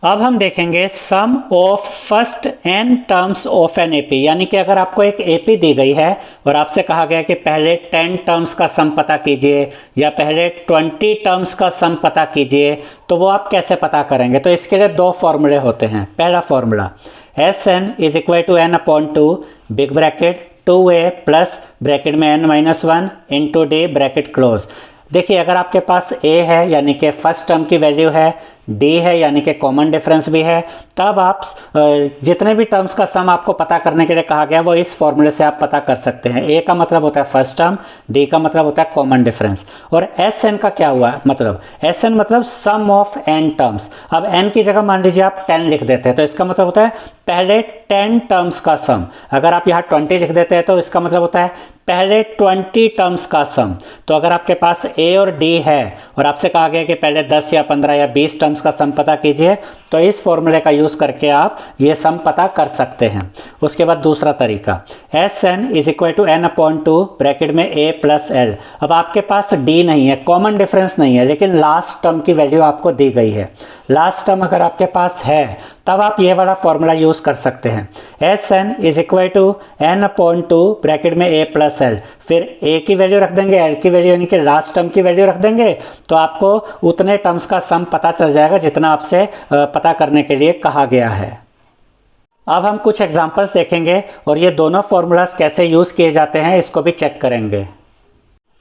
अब हम देखेंगे sum of first n terms of N AP, यानी कि अगर आपको एक एपी दी गई है और आपसे कहा गया कि पहले 10 टर्म्स का सम पता कीजिए या पहले 20 टर्म्स का सम पता कीजिए तो वो आप कैसे पता करेंगे। तो इसके लिए दो फॉर्मूले होते हैं। पहला formula Sn is equal to n/2 big bracket 2a plus bracket में n-1 into D bracket close. देखिए अगर आपके पास a है यानी कि फर्स्ट टर्म की वैल्यू है, d है यानी कि कॉमन डिफरेंस भी है, तब आप जितने भी टर्म्स का सम आपको पता करने के लिए कहा गया वो इस फॉर्मूले से आप पता कर सकते हैं। a का मतलब होता है फर्स्ट टर्म, d का मतलब होता है कॉमन डिफरेंस, और Sn का क्या हुआ मतलब, Sn मतलब सम ऑफ n टर्म्स। अब n की जगह मान लीजिए आप 10 लिख देते हैं तो इसका मतलब होता है पहले 10 टर्म्स का सम। अगर आप यहाँ 20 लिख देते हैं तो इसका मतलब होता है पहले 20 टर्म्स का सम। तो अगर आपके पास a और d है और आपसे कहा गया कि पहले 10 या 15 या 20 टर्म्स का सम पता कीजिए तो इस फॉर्मूले का यूज़ करके आप ये सम पता कर सकते हैं। उसके बाद दूसरा तरीका Sn is equal to n/2 bracket में a प्लस l। अब आपके पास d नहीं है, कॉमन डिफरेंस नहीं है, लेकिन लास्ट टर्म की वैल्यू आपको दी गई है। लास्ट टर्म अगर आपके पास है तब आप ये वाला फॉर्मूला यूज़ कर सकते हैं। Sn is equal to n/2 bracket में a प्लस l, फिर a की वैल्यू रख देंगे, l की वैल्यू यानी कि लास्ट टर्म की वैल्यू रख देंगे तो आपको उतने टर्म्स का सम पता चल जाएगा जितना आपसे पता करने के लिए कहा गया है। अब हम कुछ एग्जांपल्स देखेंगे और ये दोनों फॉर्मूलाज कैसे यूज़ किए जाते हैं इसको भी चेक करेंगे।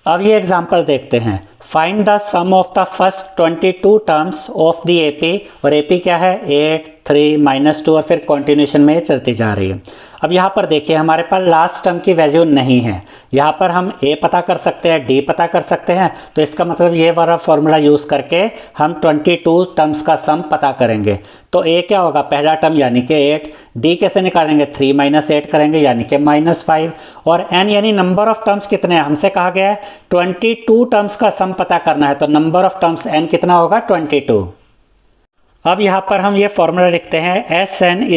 अब ये एग्जांपल देखते हैं। Find the sum of the first 22 terms of the AP, और एपी क्या है 8, 3, -2 और फिर कॉन्टिन्यूशन में चलती जा रही है। अब यहाँ पर देखिए हमारे पास लास्ट टर्म की वैल्यू नहीं है, यहाँ पर हम ए पता कर सकते हैं, डी पता कर सकते हैं, तो इसका मतलब ये वाला फॉर्मूला यूज़ करके हम 22 टर्म्स का सम पता करेंगे। तो ए क्या होगा पहला टर्म यानी कि 8, डी कैसे निकालेंगे 3 - 8 करेंगे यानी कि -5, और एन यानी नंबर ऑफ टर्म्स कितने हैं, हमसे कहा गया है 22 टर्म्स का सम पता करना है, तो नंबर ऑफ टर्म्स एन कितना होगा 22। अब यहाँ पर हम ये फॉर्मूला लिखते हैं Sn =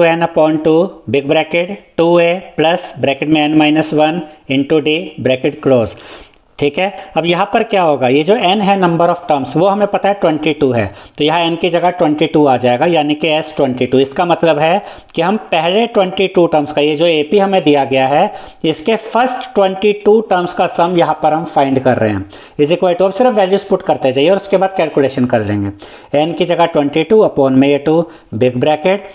n/2 big bracket 2a plus bracket में n-1 into D bracket close. ठीक है, अब यहाँ पर क्या होगा, ये जो n है नंबर ऑफ टर्म्स वो हमें पता है 22 है, तो यहाँ n की जगह 22 आ जाएगा यानी कि S22। इसका मतलब है कि हम पहले 22 टर्म्स का, ये जो AP हमें दिया गया है इसके फर्स्ट 22 टर्म्स का सम यहाँ पर हम फाइंड कर रहे हैं। अब सिर्फ वैल्यूज पुट करते जाइए और उसके बाद कैलकुलेशन कर लेंगे। n की जगह 22 अपॉन में ये 2 बिग ब्रैकेट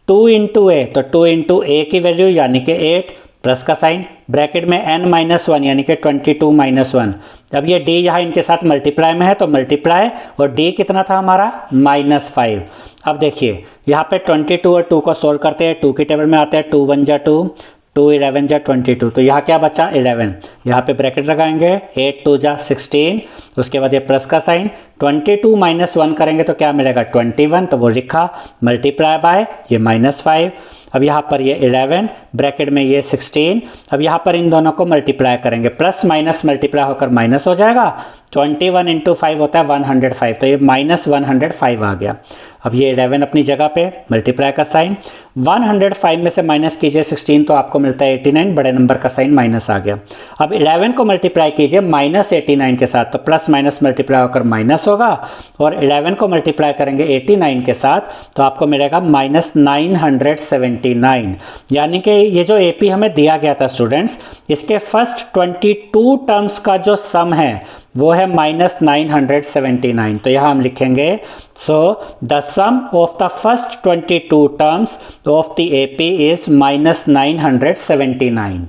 2 इंटू ए, तो 2 इंटू ए की वैल्यू यानी कि 8 प्लस का साइन ब्रैकेट में n-1 यानी कि 22 - 1। अब ये d यहाँ इनके साथ मल्टीप्लाई में है तो मल्टीप्लाई, और d कितना था हमारा -5। अब देखिए यहाँ पे 22 और 2 को सोल्व करते हैं, 2 की टेबल में आते हैं, 2 × 1 = 2, 2 × 11 = 22, तो यहाँ क्या बचा 11। यहाँ पे ब्रैकेट लगाएंगे 8 × 2 = 16, उसके बाद ये प्लस का साइन 22 - 1 करेंगे तो क्या मिलेगा 21, तो वो लिखा मल्टीप्लाई बाय ये -5। अब यहाँ पर ये 11 ब्रैकेट में ये 16, अब यहाँ पर इन दोनों को मल्टीप्लाई करेंगे, प्लस माइनस मल्टीप्लाई होकर माइनस हो जाएगा, 21 × 5 होता है 105, तो ये -105 आ गया। अब ये 11 अपनी जगह पे, मल्टीप्लाई का साइन 105 में से माइनस कीजिए 16 तो आपको मिलता है 89, बड़े नंबर का साइन माइनस आ गया। अब 11 को मल्टीप्लाई कीजिए -89 के साथ, तो प्लस माइनस मल्टीप्लाई होकर माइनस होगा, और 11 को मल्टीप्लाई करेंगे 89 के साथ तो आपको मिलेगा -979। यानी कि ये जो AP हमें दिया गया था स्टूडेंट्स, इसके फर्स्ट 22 टर्म्स का जो सम है वो है -979। तो यहाँ हम लिखेंगे so the sum of the first 22 terms of the AP is -979।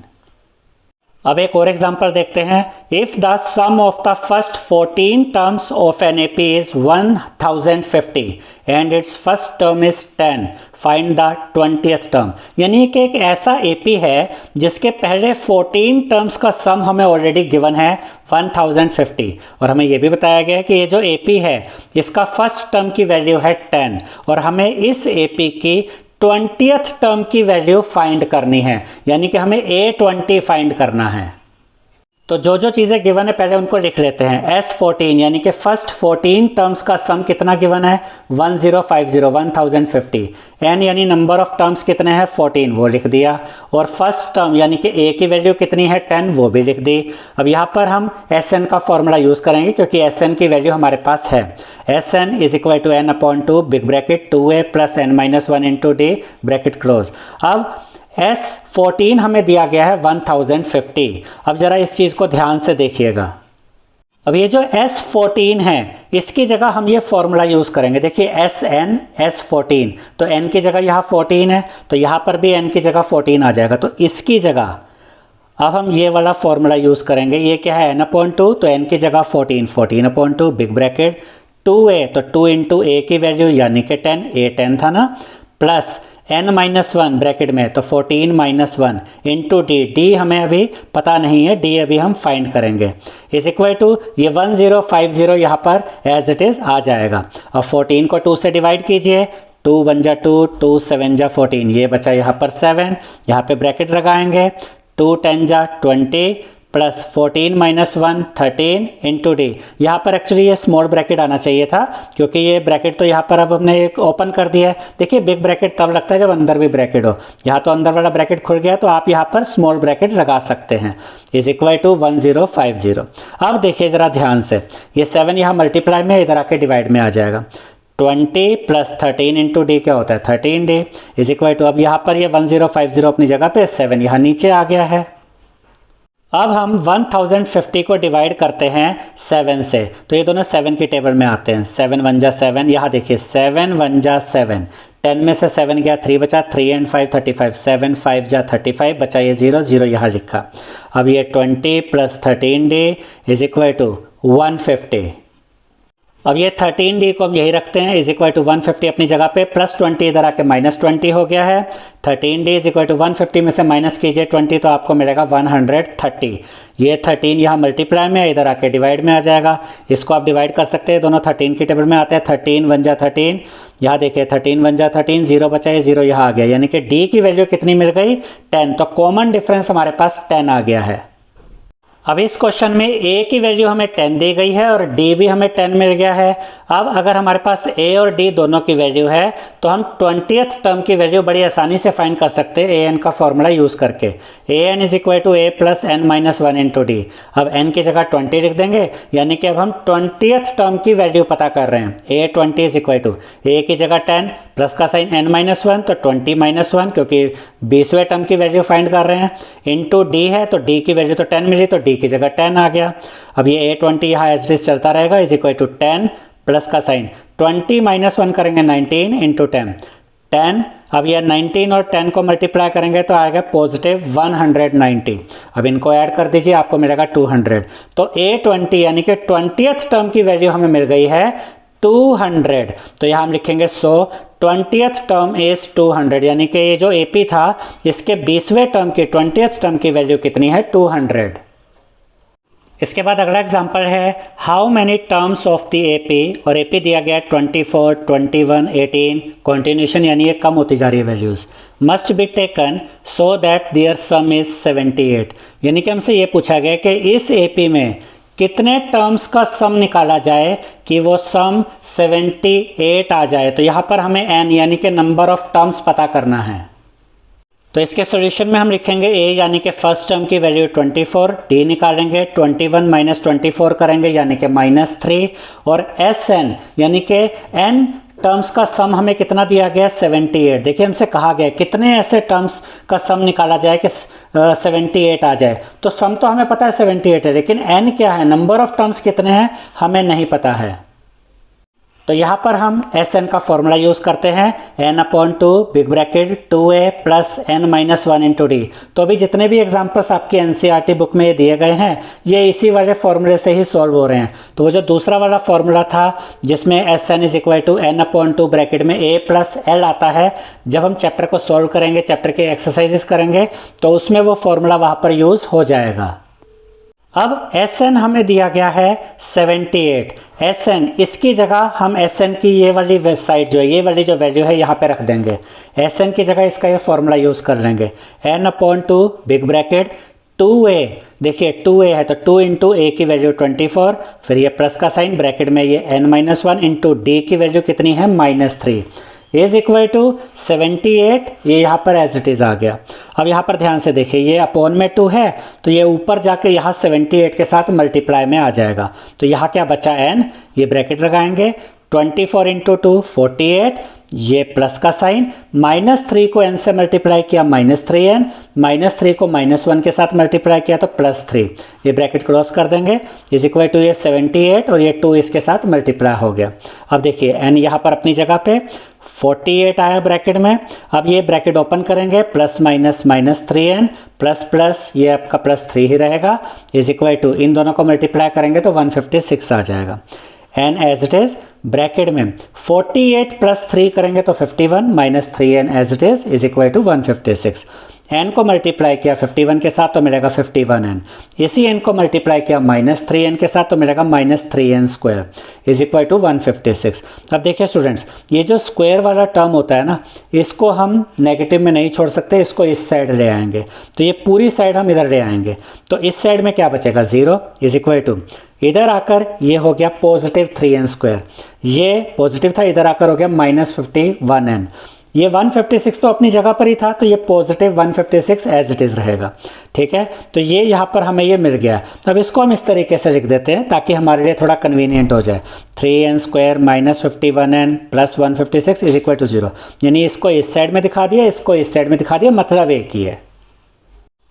अब एक और एग्जांपल देखते हैं। If the sum of the first 14 terms of an AP is 1050 and its first term is 10, find the 20th term. यानी कि एक ऐसा AP है जिसके पहले 14 टर्म्स का सम हमें ऑलरेडी गिवन है 1050, और हमें यह भी बताया गया है कि ये जो AP है इसका फर्स्ट टर्म की वैल्यू है 10, और हमें इस AP की 20th टर्म की वैल्यू फाइंड करनी है, यानी कि हमें A20 फाइंड करना है। तो जो जो चीज़ें गिवन है पहले उनको लिख लेते हैं। S14 यानी कि फर्स्ट 14 टर्म्स का सम कितना गिवन है 1050 n यानी नंबर ऑफ टर्म्स कितने हैं 14, वो लिख दिया, और फर्स्ट टर्म यानी कि A की वैल्यू कितनी है 10, वो भी लिख दी। अब यहाँ पर हम Sn का फॉर्मूला यूज़ करेंगे क्योंकि Sn की वैल्यू हमारे पास है। Sn = n/2 big bracket 2a plus n-1 into D bracket close. अब S14 हमें दिया गया है 1050। अब ज़रा इस चीज़ को ध्यान से देखिएगा। अब ये जो S14 है इसकी जगह हम ये फॉर्मूला यूज़ करेंगे। देखिए Sn S14, तो n की जगह यहाँ 14 है, तो यहाँ पर भी n की जगह 14 आ जाएगा, तो इसकी जगह अब हम ये वाला फॉर्मूला यूज़ करेंगे। ये क्या है n/2, तो n की जगह 14/2 बिग ब्रैकेट 2a, तो 2 इंटू a की वैल्यू यानी कि 10, a 10 था ना, प्लस n-1 ब्रैकेट में, तो 14 - 1 इंटू डी हमें अभी पता नहीं है, डी अभी हम फाइंड करेंगे, इज इक्वल टू ये 1050 यहाँ पर एज इट इज़ आ जाएगा। अब 14 को 2 से डिवाइड कीजिए, 2 × 1 = 2, 2 × 7 = 14, ये बचा यहाँ पर 7, यहाँ पे ब्रैकेट लगाएंगे 2 × 10 = 20 प्लस 14 - 1 13 इंटू डी। यहाँ पर एक्चुअली ये स्मॉल ब्रैकेट आना चाहिए था क्योंकि ये ब्रैकेट तो यहाँ पर अब हमने एक ओपन कर दिया है। देखिए बिग ब्रैकेट तब लगता है जब अंदर भी ब्रैकेट हो, यहाँ तो अंदर वाला ब्रैकेट खुल गया तो आप यहाँ पर स्मॉल ब्रैकेट लगा सकते हैं, इज इक्वल टू 1050। अब देखिए ज़रा ध्यान से, ये 7 यहाँ मल्टीप्लाई में इधर आके डिवाइड में आ जाएगा, 20 प्लस 13 इंटू डी क्या होता है 13D, इज इक्वल टू, अब यहाँ पर ये 1050 अपनी जगह पे, 7 यहाँ नीचे आ गया है। अब हम 1050 को डिवाइड करते हैं 7 से, तो ये दोनों 7 की टेबल में आते हैं, 7 × 1 = 7, यहाँ देखिए 7 × 1 = 7, 10 में से 7 गया, 3 बचा, 3 and 5 35, 7 5 जा 35 बचा, ये 0 0 यहाँ लिखा। अब ये 20 + 13D इज इक्वल टू 150। अब ये 13D को हम यही रखते हैं इज इक्वल टू 150 अपनी जगह पे, प्लस 20 इधर आके -20 हो गया है। 13D इज इक्वल टू 150 में से माइनस कीजिए 20 तो आपको मिलेगा 130। ये 13 यहाँ मल्टीप्लाई में है, इधर आके डिवाइड में आ जाएगा। इसको आप डिवाइड कर सकते हैं, दोनों 13 की टेबल में आते हैं। 13 1 जा 13, यहाँ देखिए 13 1 जा 13, 0 बचा है, 0 यहाँ आ गया, यानी कि D की वैल्यू कितनी मिल गई 10। तो कॉमन डिफरेंस हमारे पास 10 आ गया है। अब इस क्वेश्चन में A की वैल्यू हमें 10 दी गई है और D भी हमें 10 मिल गया है। अब अगर हमारे पास A और D दोनों की वैल्यू है तो हम 20th टर्म की वैल्यू बड़ी आसानी से फाइंड कर सकते हैं AN का फॉर्मूला यूज़ करके। AN is equal to A + n-1 into D। अब n की जगह 20 लिख देंगे, यानी कि अब हम 20th टर्म की वैल्यू पता कर रहे हैं। A20 is equal to A की जगह 10 प्लस का साइन n-1 तो 20 - 1, क्योंकि 20वें टर्म की वैल्यू फाइंड कर रहे हैं, इंटू D है तो D की वैल्यू तो 10 मिली तो D की जगह 10 आ गया। अब ये A20 यहाँ एज इट इज चलता रहेगा इज इक्वल टू 10 प्लस का साइन 20 - 1 करेंगे 19 इंटू 10। अब ये 19 और 10 को मल्टीप्लाई करेंगे तो आएगा पॉजिटिव 190। अब इनको ऐड कर दीजिए, आपको मिलेगा 200। तो A20 यानी कि 20th टर्म की वैल्यू हमें मिल गई है 200। तो यहाँ हम लिखेंगे 20th टर्म इज 200, यानी कि ये जो AP था इसके 20वें टर्म की 20th टर्म की वैल्यू कितनी है 200। इसके बाद अगला एग्जांपल है how many terms of the AP, और AP दिया गया 24 21 18 कंटिन्यूशन, यानी ये कम होती जा रही है values, must be taken so that their sum is 78। यानी कि हमसे ये पूछा गया कि इस AP में कितने टर्म्स का सम निकाला जाए कि वो सम 78 आ जाए। तो यहाँ पर हमें n यानी कि नंबर ऑफ टर्म्स पता करना है। तो इसके सॉल्यूशन में हम लिखेंगे A यानी कि फर्स्ट टर्म की वैल्यू 24, D निकालेंगे 21 - 24 करेंगे यानी कि -3, और SN यानी कि n टर्म्स का सम हमें कितना दिया गया 78। देखिए हमसे कहा गया कितने ऐसे टर्म्स का सम निकाला जाए कि 78 आ जाए। तो सम तो हमें पता है 78 है, लेकिन n क्या है, नंबर ऑफ टर्म्स कितने हैं हमें नहीं पता है। तो यहाँ पर हम Sn का फॉर्मूला यूज़ करते हैं n/2 big bracket 2a + n-1 into D। तो अभी जितने भी एग्जांपल्स आपकी NCERT बुक में ये दिए गए हैं ये इसी वाले फॉर्मूले से ही सॉल्व हो रहे हैं। तो वो जो दूसरा वाला फॉर्मूला था जिसमें Sn is equal to n/2 bracket में a + l आता है, जब हम चैप्टर को सॉल्व करेंगे, चैप्टर के एक्सरसाइजेस करेंगे तो उसमें वो फॉर्मूला वहाँ पर यूज़ हो जाएगा। अब Sn हमें दिया गया है 78। Sn इसकी जगह हम Sn की ये वाली साइड जो है, ये वाली जो वैल्यू है यहाँ पे रख देंगे। Sn की जगह इसका ये फॉर्मूला यूज़ कर लेंगे n/2 बिग ब्रैकेट 2a, देखिए 2a है तो 2 इंटू a की वैल्यू 24, फिर ये प्लस का साइन ब्रैकेट में ये n-1 इंटू D की वैल्यू कितनी है -3 इज इक्वल टू 78। ये यहाँ पर एज इट इज़ आ गया। अब यहाँ पर ध्यान से देखिए ये अपॉन में 2 है तो ये ऊपर जाके यहाँ 78 के साथ मल्टीप्लाई में आ जाएगा। तो यहाँ क्या बचा n, ये ब्रैकेट लगाएंगे 24 इंटू 2 48, ये प्लस का साइन -3 को n से मल्टीप्लाई किया -3n, -3 को -1 के साथ मल्टीप्लाई किया तो +3, ये ब्रैकेट क्लोज कर देंगे इज इक्वल टू ये 78 और ये 2 इसके साथ मल्टीप्लाई हो गया। अब देखिए n यहाँ पर अपनी जगह पे 48 आया ब्रैकेट में। अब ये ब्रैकेट ओपन करेंगे +-3n प्लस ये आपका +3 ही रहेगा इज इक्वल टू इन दोनों को मल्टीप्लाई करेंगे तो 156 आ जाएगा। n as it is bracket में 48 + 3 करेंगे तो 51 -3n as it is equal to 156। n को मल्टीप्लाई किया 51 के साथ तो मिलेगा 51n, इसी n को मल्टीप्लाई किया -3n के साथ तो मिलेगा -3n² इज इक्वल टू 156। अब देखिए स्टूडेंट्स ये जो स्क्वायर वाला टर्म होता है ना, इसको हम नेगेटिव में नहीं छोड़ सकते, इसको इस साइड ले आएंगे तो ये पूरी साइड हम इधर ले आएंगे तो इस साइड में क्या बचेगा 0 इज इक्वल टू इधर आकर ये हो गया +3n², ये पॉजिटिव था इधर आकर हो गया -51n, ये 156 तो अपनी जगह पर ही था तो ये +156 एज इट इज़ रहेगा। ठीक है, तो ये यहाँ पर हमें ये मिल गया। अब इसको हम इस तरीके से लिख देते हैं ताकि हमारे लिए थोड़ा कन्वीनियंट हो जाए। 3n² -51n + 156 is equal to 0, यानी इसको इस साइड में दिखा दिया, इसको इस साइड में दिखा दिया, मतलब एक ही है।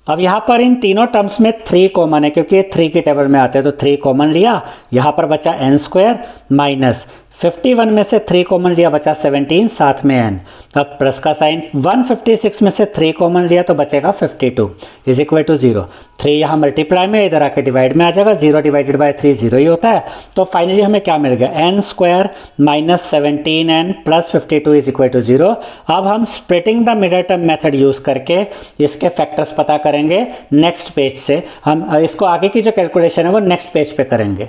अब यहाँ पर इन तीनों टर्म्स में 3 कॉमन है क्योंकि ये 3 की टेबल में आते हैं तो 3 कॉमन लिया, यहाँ पर बचा n² माइनस 51 में से 3 कॉमन लिया, बचा 17, साथ में n। अब प्लस का साइन, 156 में से 3 कॉमन लिया तो बचेगा 52 इज इक्वल टू 0। 3 यहाँ मल्टीप्लाई में, इधर आके डिवाइड में आ जाएगा, 0 डिवाइडेड बाय 3 0 ही होता है। तो फाइनली हमें क्या मिल गया, n square minus 17n plus 52 is equal to 0। अब हम splitting the middle term method use करके इसके फैक्टर्स पता करेंगे नेक्स्ट पेज से। हम इसको आगे की जो कैलकुलेशन है वो नेक्स्ट पेज पे करेंगे।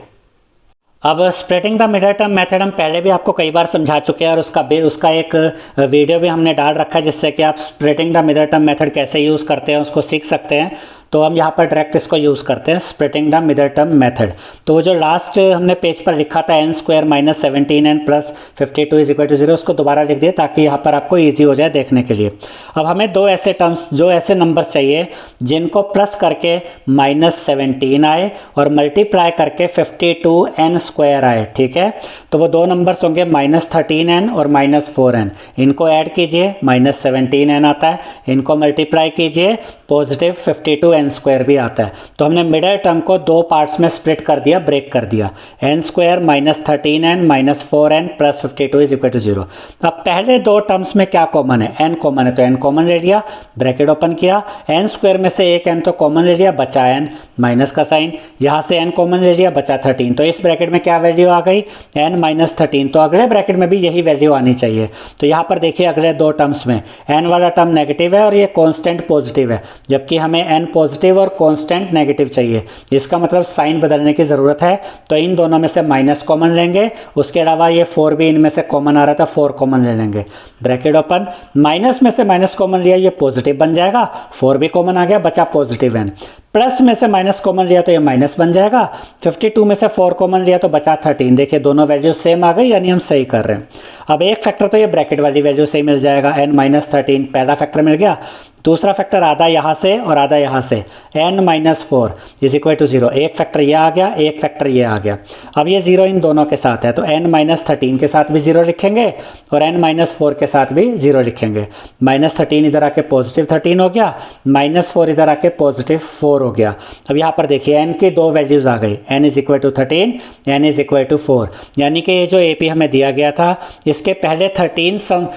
अब splitting the middle term method हम पहले भी आपको कई बार समझा चुके हैं और उसका एक वीडियो भी हमने डाल रखा है जिससे कि आप splitting the middle term method कैसे यूज़ करते हैं उसको सीख सकते हैं। तो हम यहाँ पर डायरेक्ट इसको यूज़ करते हैं, splitting the middle term method. तो वो जो लास्ट हमने पेज पर लिखा था n square minus 17n plus 52 is equal to 0, उसको दोबारा लिख दिए ताकि यहाँ पर आपको ईजी हो जाए देखने के लिए। अब हमें दो ऐसे नंबर्स चाहिए जिनको प्लस करके माइनस 17 आए और मल्टीप्लाई करके 52n स्क्वायर आए, ठीक है। तो वो दो नंबर्स होंगे माइनस 13n और माइनस 4n। इनको ऐड कीजिए, माइनस 17n आता है, इनको मल्टीप्लाई कीजिए, पॉजिटिव 52n स्क्वायर भी आता है। तो हमने मिडल टर्म को दो पार्ट्स में स्प्लिट कर दिया, ब्रेक कर दिया। n square minus 13n minus 4n plus 52 is equal to 0। अब पहले दो टर्म्स में क्या कॉमन है, n कॉमन है तो n कॉमन ले लिया, ब्रैकेट ओपन किया, n स्क्वायर में से एक n तो कॉमन ले लिया, बचा n, माइनस का साइन, यहाँ से n कॉमन ले लिया, बचा 13। तो इस ब्रैकेट में क्या वैल्यू आ गई, n माइनस 13। तो अगले ब्रैकेट में भी यही वैल्यू आनी चाहिए। तो यहाँ पर देखिए अगले दो टर्म्स में n वाला टर्म नेगेटिव है और ये कॉन्स्टेंट पॉजिटिव है, जबकि हमें n पॉजिटिव और कांस्टेंट नेगेटिव चाहिए। इसका मतलब साइन बदलने की ज़रूरत है। तो इन दोनों में से माइनस कॉमन लेंगे, उसके अलावा ये 4 भी इनमें से कॉमन आ रहा था, 4 कॉमन ले लेंगे, ब्रैकेट ओपन, माइनस में से माइनस कॉमन लिया, ये पॉजिटिव बन जाएगा, 4 भी कॉमन आ गया, बचा पॉजिटिव n। प्लस में से माइनस कॉमन लिया तो ये माइनस बन जाएगा, 52 में से 4 कॉमन लिया तो बचा 13। देखिए दोनों वैल्यू सेम आ गई, यानी हम सही कर रहे हैं। अब एक फैक्टर तो ये ब्रैकेट वाली वैल्यू से ही मिल जाएगा, n माइनस 13 पहला फैक्टर मिल गया। दूसरा फैक्टर आधा यहाँ से और आधा यहाँ से, n minus 4 is equal to 0। एक फैक्टर ये आ गया, एक फैक्टर ये आ गया। अब ये 0 इन दोनों के साथ है तो n माइनस 13 के साथ भी 0 लिखेंगे और n माइनस 4 के साथ भी 0 लिखेंगे। माइनस 13 इधर आके पॉजिटिव 13 हो गया, माइनस 4 इधर आके पॉजिटिव 4 हो गया। अब यहाँ पर देखिए n की दो वैल्यूज़ आ गई, n is equal to 13, n is equal to 4। यानी कि ये जो AP हमें दिया गया था इसके पहले 13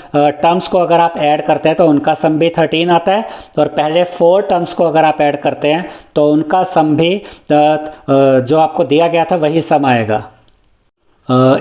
टर्म्स को अगर आप ऐड करते हैं तो उनका सम भी 13 आता है और पहले 4 टर्म्स को अगर आप ऐड करते हैं तो उनका सम भी जो आपको दिया गया था वही सम आएगा।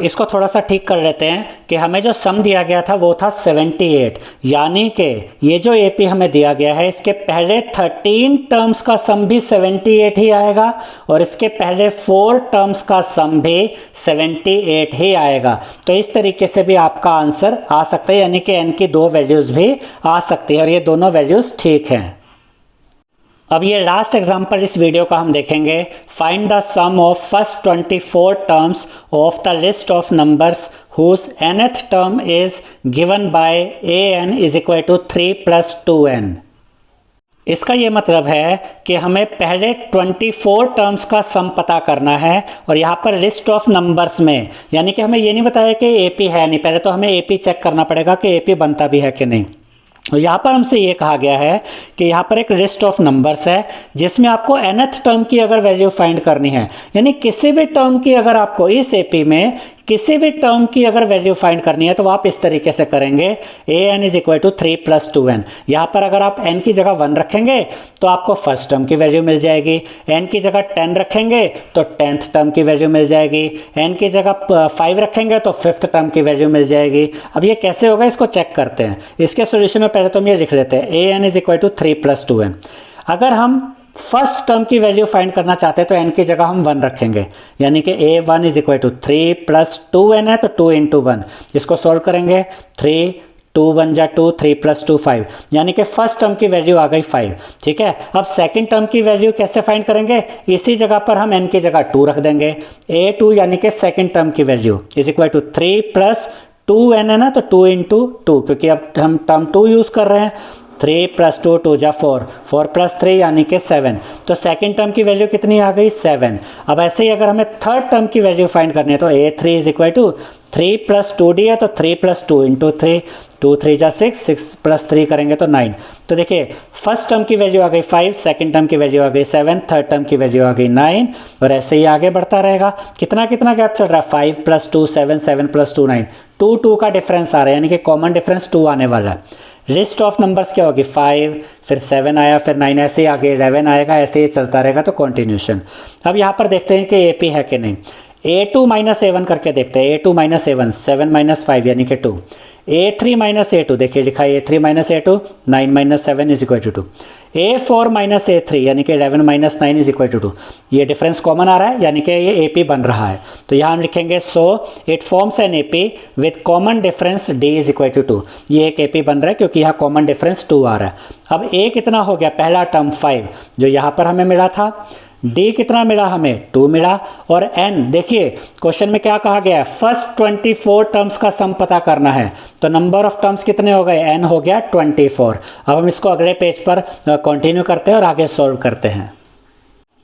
इसको थोड़ा सा ठीक कर लेते हैं कि हमें जो सम दिया गया था वो था 78, यानी कि ये जो AP हमें दिया गया है इसके पहले 13 टर्म्स का सम भी 78 ही आएगा और इसके पहले 4 टर्म्स का सम भी 78 ही आएगा। तो इस तरीके से भी आपका आंसर आ सकता है, यानी कि n की दो वैल्यूज़ भी आ सकती है और ये दोनों वैल्यूज़ ठीक हैं। अब ये लास्ट एग्जांपल इस वीडियो का हम देखेंगे। Find the sum of first 24 terms of the list of numbers whose nth term is given by an is equal to 3 plus 2n। इसका ये मतलब है कि हमें पहले 24 टर्म्स का सम पता करना है और यहाँ पर लिस्ट ऑफ नंबर्स में, यानी कि हमें ये नहीं बताया कि AP है नहीं, पहले तो हमें AP चेक करना पड़ेगा कि AP बनता भी है कि नहीं। और यहाँ पर हमसे ये कहा गया है कि यहाँ पर एक लिस्ट ऑफ नंबर्स है जिसमें आपको nth टर्म की अगर वैल्यू फाइंड करनी है, यानी किसी भी टर्म की अगर आपको इस AP में किसी भी टर्म की अगर वैल्यू फाइंड करनी है तो आप इस तरीके से करेंगे, an is equal to 3 plus 2n। यहाँ पर अगर आप n की जगह 1 रखेंगे तो आपको फर्स्ट टर्म की वैल्यू मिल जाएगी, n की जगह 10 रखेंगे तो 10th टर्म की वैल्यू मिल जाएगी, n की जगह 5 रखेंगे तो 5th टर्म की वैल्यू मिल जाएगी। अब ये कैसे होगा इसको चेक करते हैं। इसके सोल्यूशन में पहले तो हम ये लिख लेते हैं, an is equal to 3 plus 2n। अगर हम फर्स्ट टर्म की वैल्यू फाइंड करना चाहते हैं तो n की जगह हम 1 रखेंगे, यानी कि a1 is equal to 3 plus 2n है तो 2 इंटू 1। इसको सॉल्व करेंगे, 3 2 1 जा 2, 3 प्लस 2 5, यानी कि फर्स्ट टर्म की वैल्यू आ गई 5। ठीक है, अब सेकंड टर्म की वैल्यू कैसे फाइंड करेंगे, इसी जगह पर हम n की जगह 2 रख देंगे। a2 यानी कि सेकंड टर्म की value is equal to 3 plus 2n है ना, तो 2 इंटू 2, क्योंकि अब हम टर्म 2 यूज़ कर रहे हैं। 3 प्लस 2 2 जा 4, 4 प्लस 3 यानी कि 7। तो सेकंड टर्म की वैल्यू कितनी आ गई, 7। अब ऐसे ही अगर हमें थर्ड टर्म की वैल्यू फाइंड करनी है तो a3 is equal to 3 plus 2d है तो 3 प्लस 2 इंटू 3, 2 3 जा 6, 6 + 3 करेंगे तो 9। तो देखिए फर्स्ट टर्म की वैल्यू आ गई 5, सेकंड टर्म की वैल्यू आ गई 7, थर्ड टर्म की वैल्यू आ गई 9, और ऐसे ही आगे बढ़ता रहेगा। कितना कितना गैप चल रहा है, 5 + 2 7, 7 + 2 9, 2 2 का डिफरेंस आ रहा है, यानी कि कॉमन डिफरेंस 2 आने वाला है। लिस्ट ऑफ नंबर्स क्या होगी, 5, फिर 7 आया, फिर 9, ऐसे ही आगे 11 आएगा, ऐसे ही चलता रहेगा। तो कॉन्टिन्यूशन। अब यहाँ पर देखते हैं कि AP है कि नहीं। A2 - A1 करके देखते हैं। A2 - A1 7 - 5 यानी कि 2। A3 - A2 देखिए लिखा है A3 - A2 9 - 7 = 2। A4 - A3 यानी कि 11 - 9 = 2। ये डिफरेंस कॉमन आ रहा है, यानी कि ये AP बन रहा है। तो यहाँ हम लिखेंगे so it forms an AP with common difference D = 2। ये एक AP बन रहा है क्योंकि यहाँ कॉमन डिफरेंस 2 आ रहा है। अब A कितना हो गया, पहला टर्म 5 जो यहाँ पर हमें मिला था। D कितना मिला हमें, 2 मिला। और N देखिए क्वेश्चन में क्या कहा गया है, फर्स्ट 24 टर्म्स का सम पता करना है। तो नंबर ऑफ टर्म्स कितने हो गए, N हो गया 24। अब हम इसको अगले पेज पर कंटिन्यू करते हैं और आगे सॉल्व करते हैं।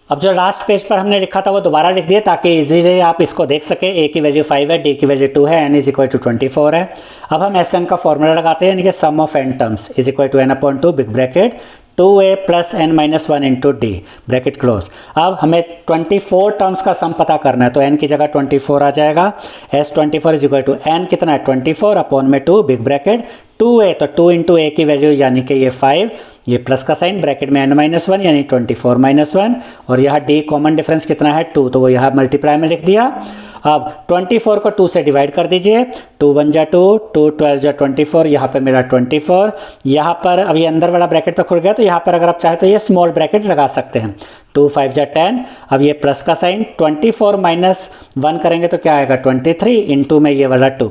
अब जो लास्ट पेज पर हमने लिखा था वो दोबारा लिख दिए ताकि इजीली आप इसको देख सकें। A की वैल्यू 5 है, D की वैल्यू 2 है, N = 24 है। अब हम Sn का फॉर्मूला लगाते हैं, यानी कि sum of n terms = n/2 big bracket 2a + n - 1 × D bracket close. अब हमें 24 टर्म्स का सम पता करना है, तो n की जगह 24 आ जाएगा। S24 = n कितना है 24/2 बिग ब्रैकेट 2a, तो 2 × a की वैल्यू यानी कि ये 5, ये प्लस का साइन ब्रैकेट में n - 1 यानी 24 - 1, और यहाँ D कॉमन डिफरेंस कितना है 2, तो वो यहाँ मल्टीप्लाई में लिख दिया। अब 24 को 2 से डिवाइड कर दीजिए, 2 1 जा 2, 2 12 जा 24, यहाँ पे मेरा 24। यहाँ पर अब ये अंदर वाला ब्रैकेट तो खुल गया, तो यहाँ पर अगर आप चाहें तो ये स्मॉल ब्रैकेट लगा सकते हैं। 2 5 जा 10, अब ये प्लस का साइन 24 - 1 करेंगे तो क्या आएगा 23, इंटू में ये वाला 2,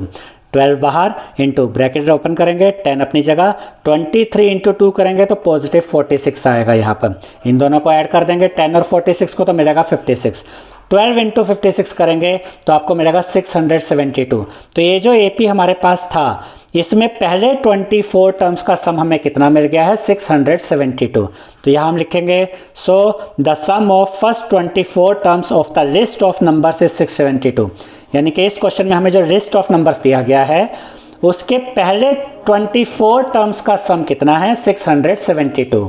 12 बाहर इंटू ब्रैकेट ओपन करेंगे, 10 अपनी जगह, 23 × 2 करेंगे तो पॉजिटिव 46 आएगा। यहाँ पर इन दोनों को ऐड कर देंगे 10 और 46 को, तो मिलेगा 56। 12 × 56 करेंगे तो आपको मिलेगा 672। तो ये जो AP हमारे पास था इसमें पहले 24 टर्म्स का सम हमें कितना मिल गया है 672। तो यहाँ हम लिखेंगे so the sum of first 24 terms of the list of numbers is 672। यानी कि इस क्वेश्चन में हमें जो लिस्ट ऑफ नंबर्स दिया गया है उसके पहले 24 टर्म्स का सम कितना है 672।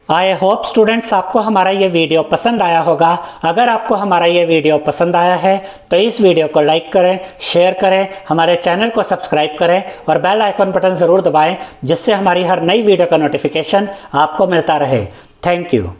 आई होप स्टूडेंट्स आपको हमारा ये वीडियो पसंद आया होगा। अगर आपको हमारा ये वीडियो पसंद आया है तो इस वीडियो को लाइक करें, शेयर करें, हमारे चैनल को सब्सक्राइब करें और बेल आइकन बटन ज़रूर दबाएं, जिससे हमारी हर नई वीडियो का नोटिफिकेशन आपको मिलता रहे। Thank you.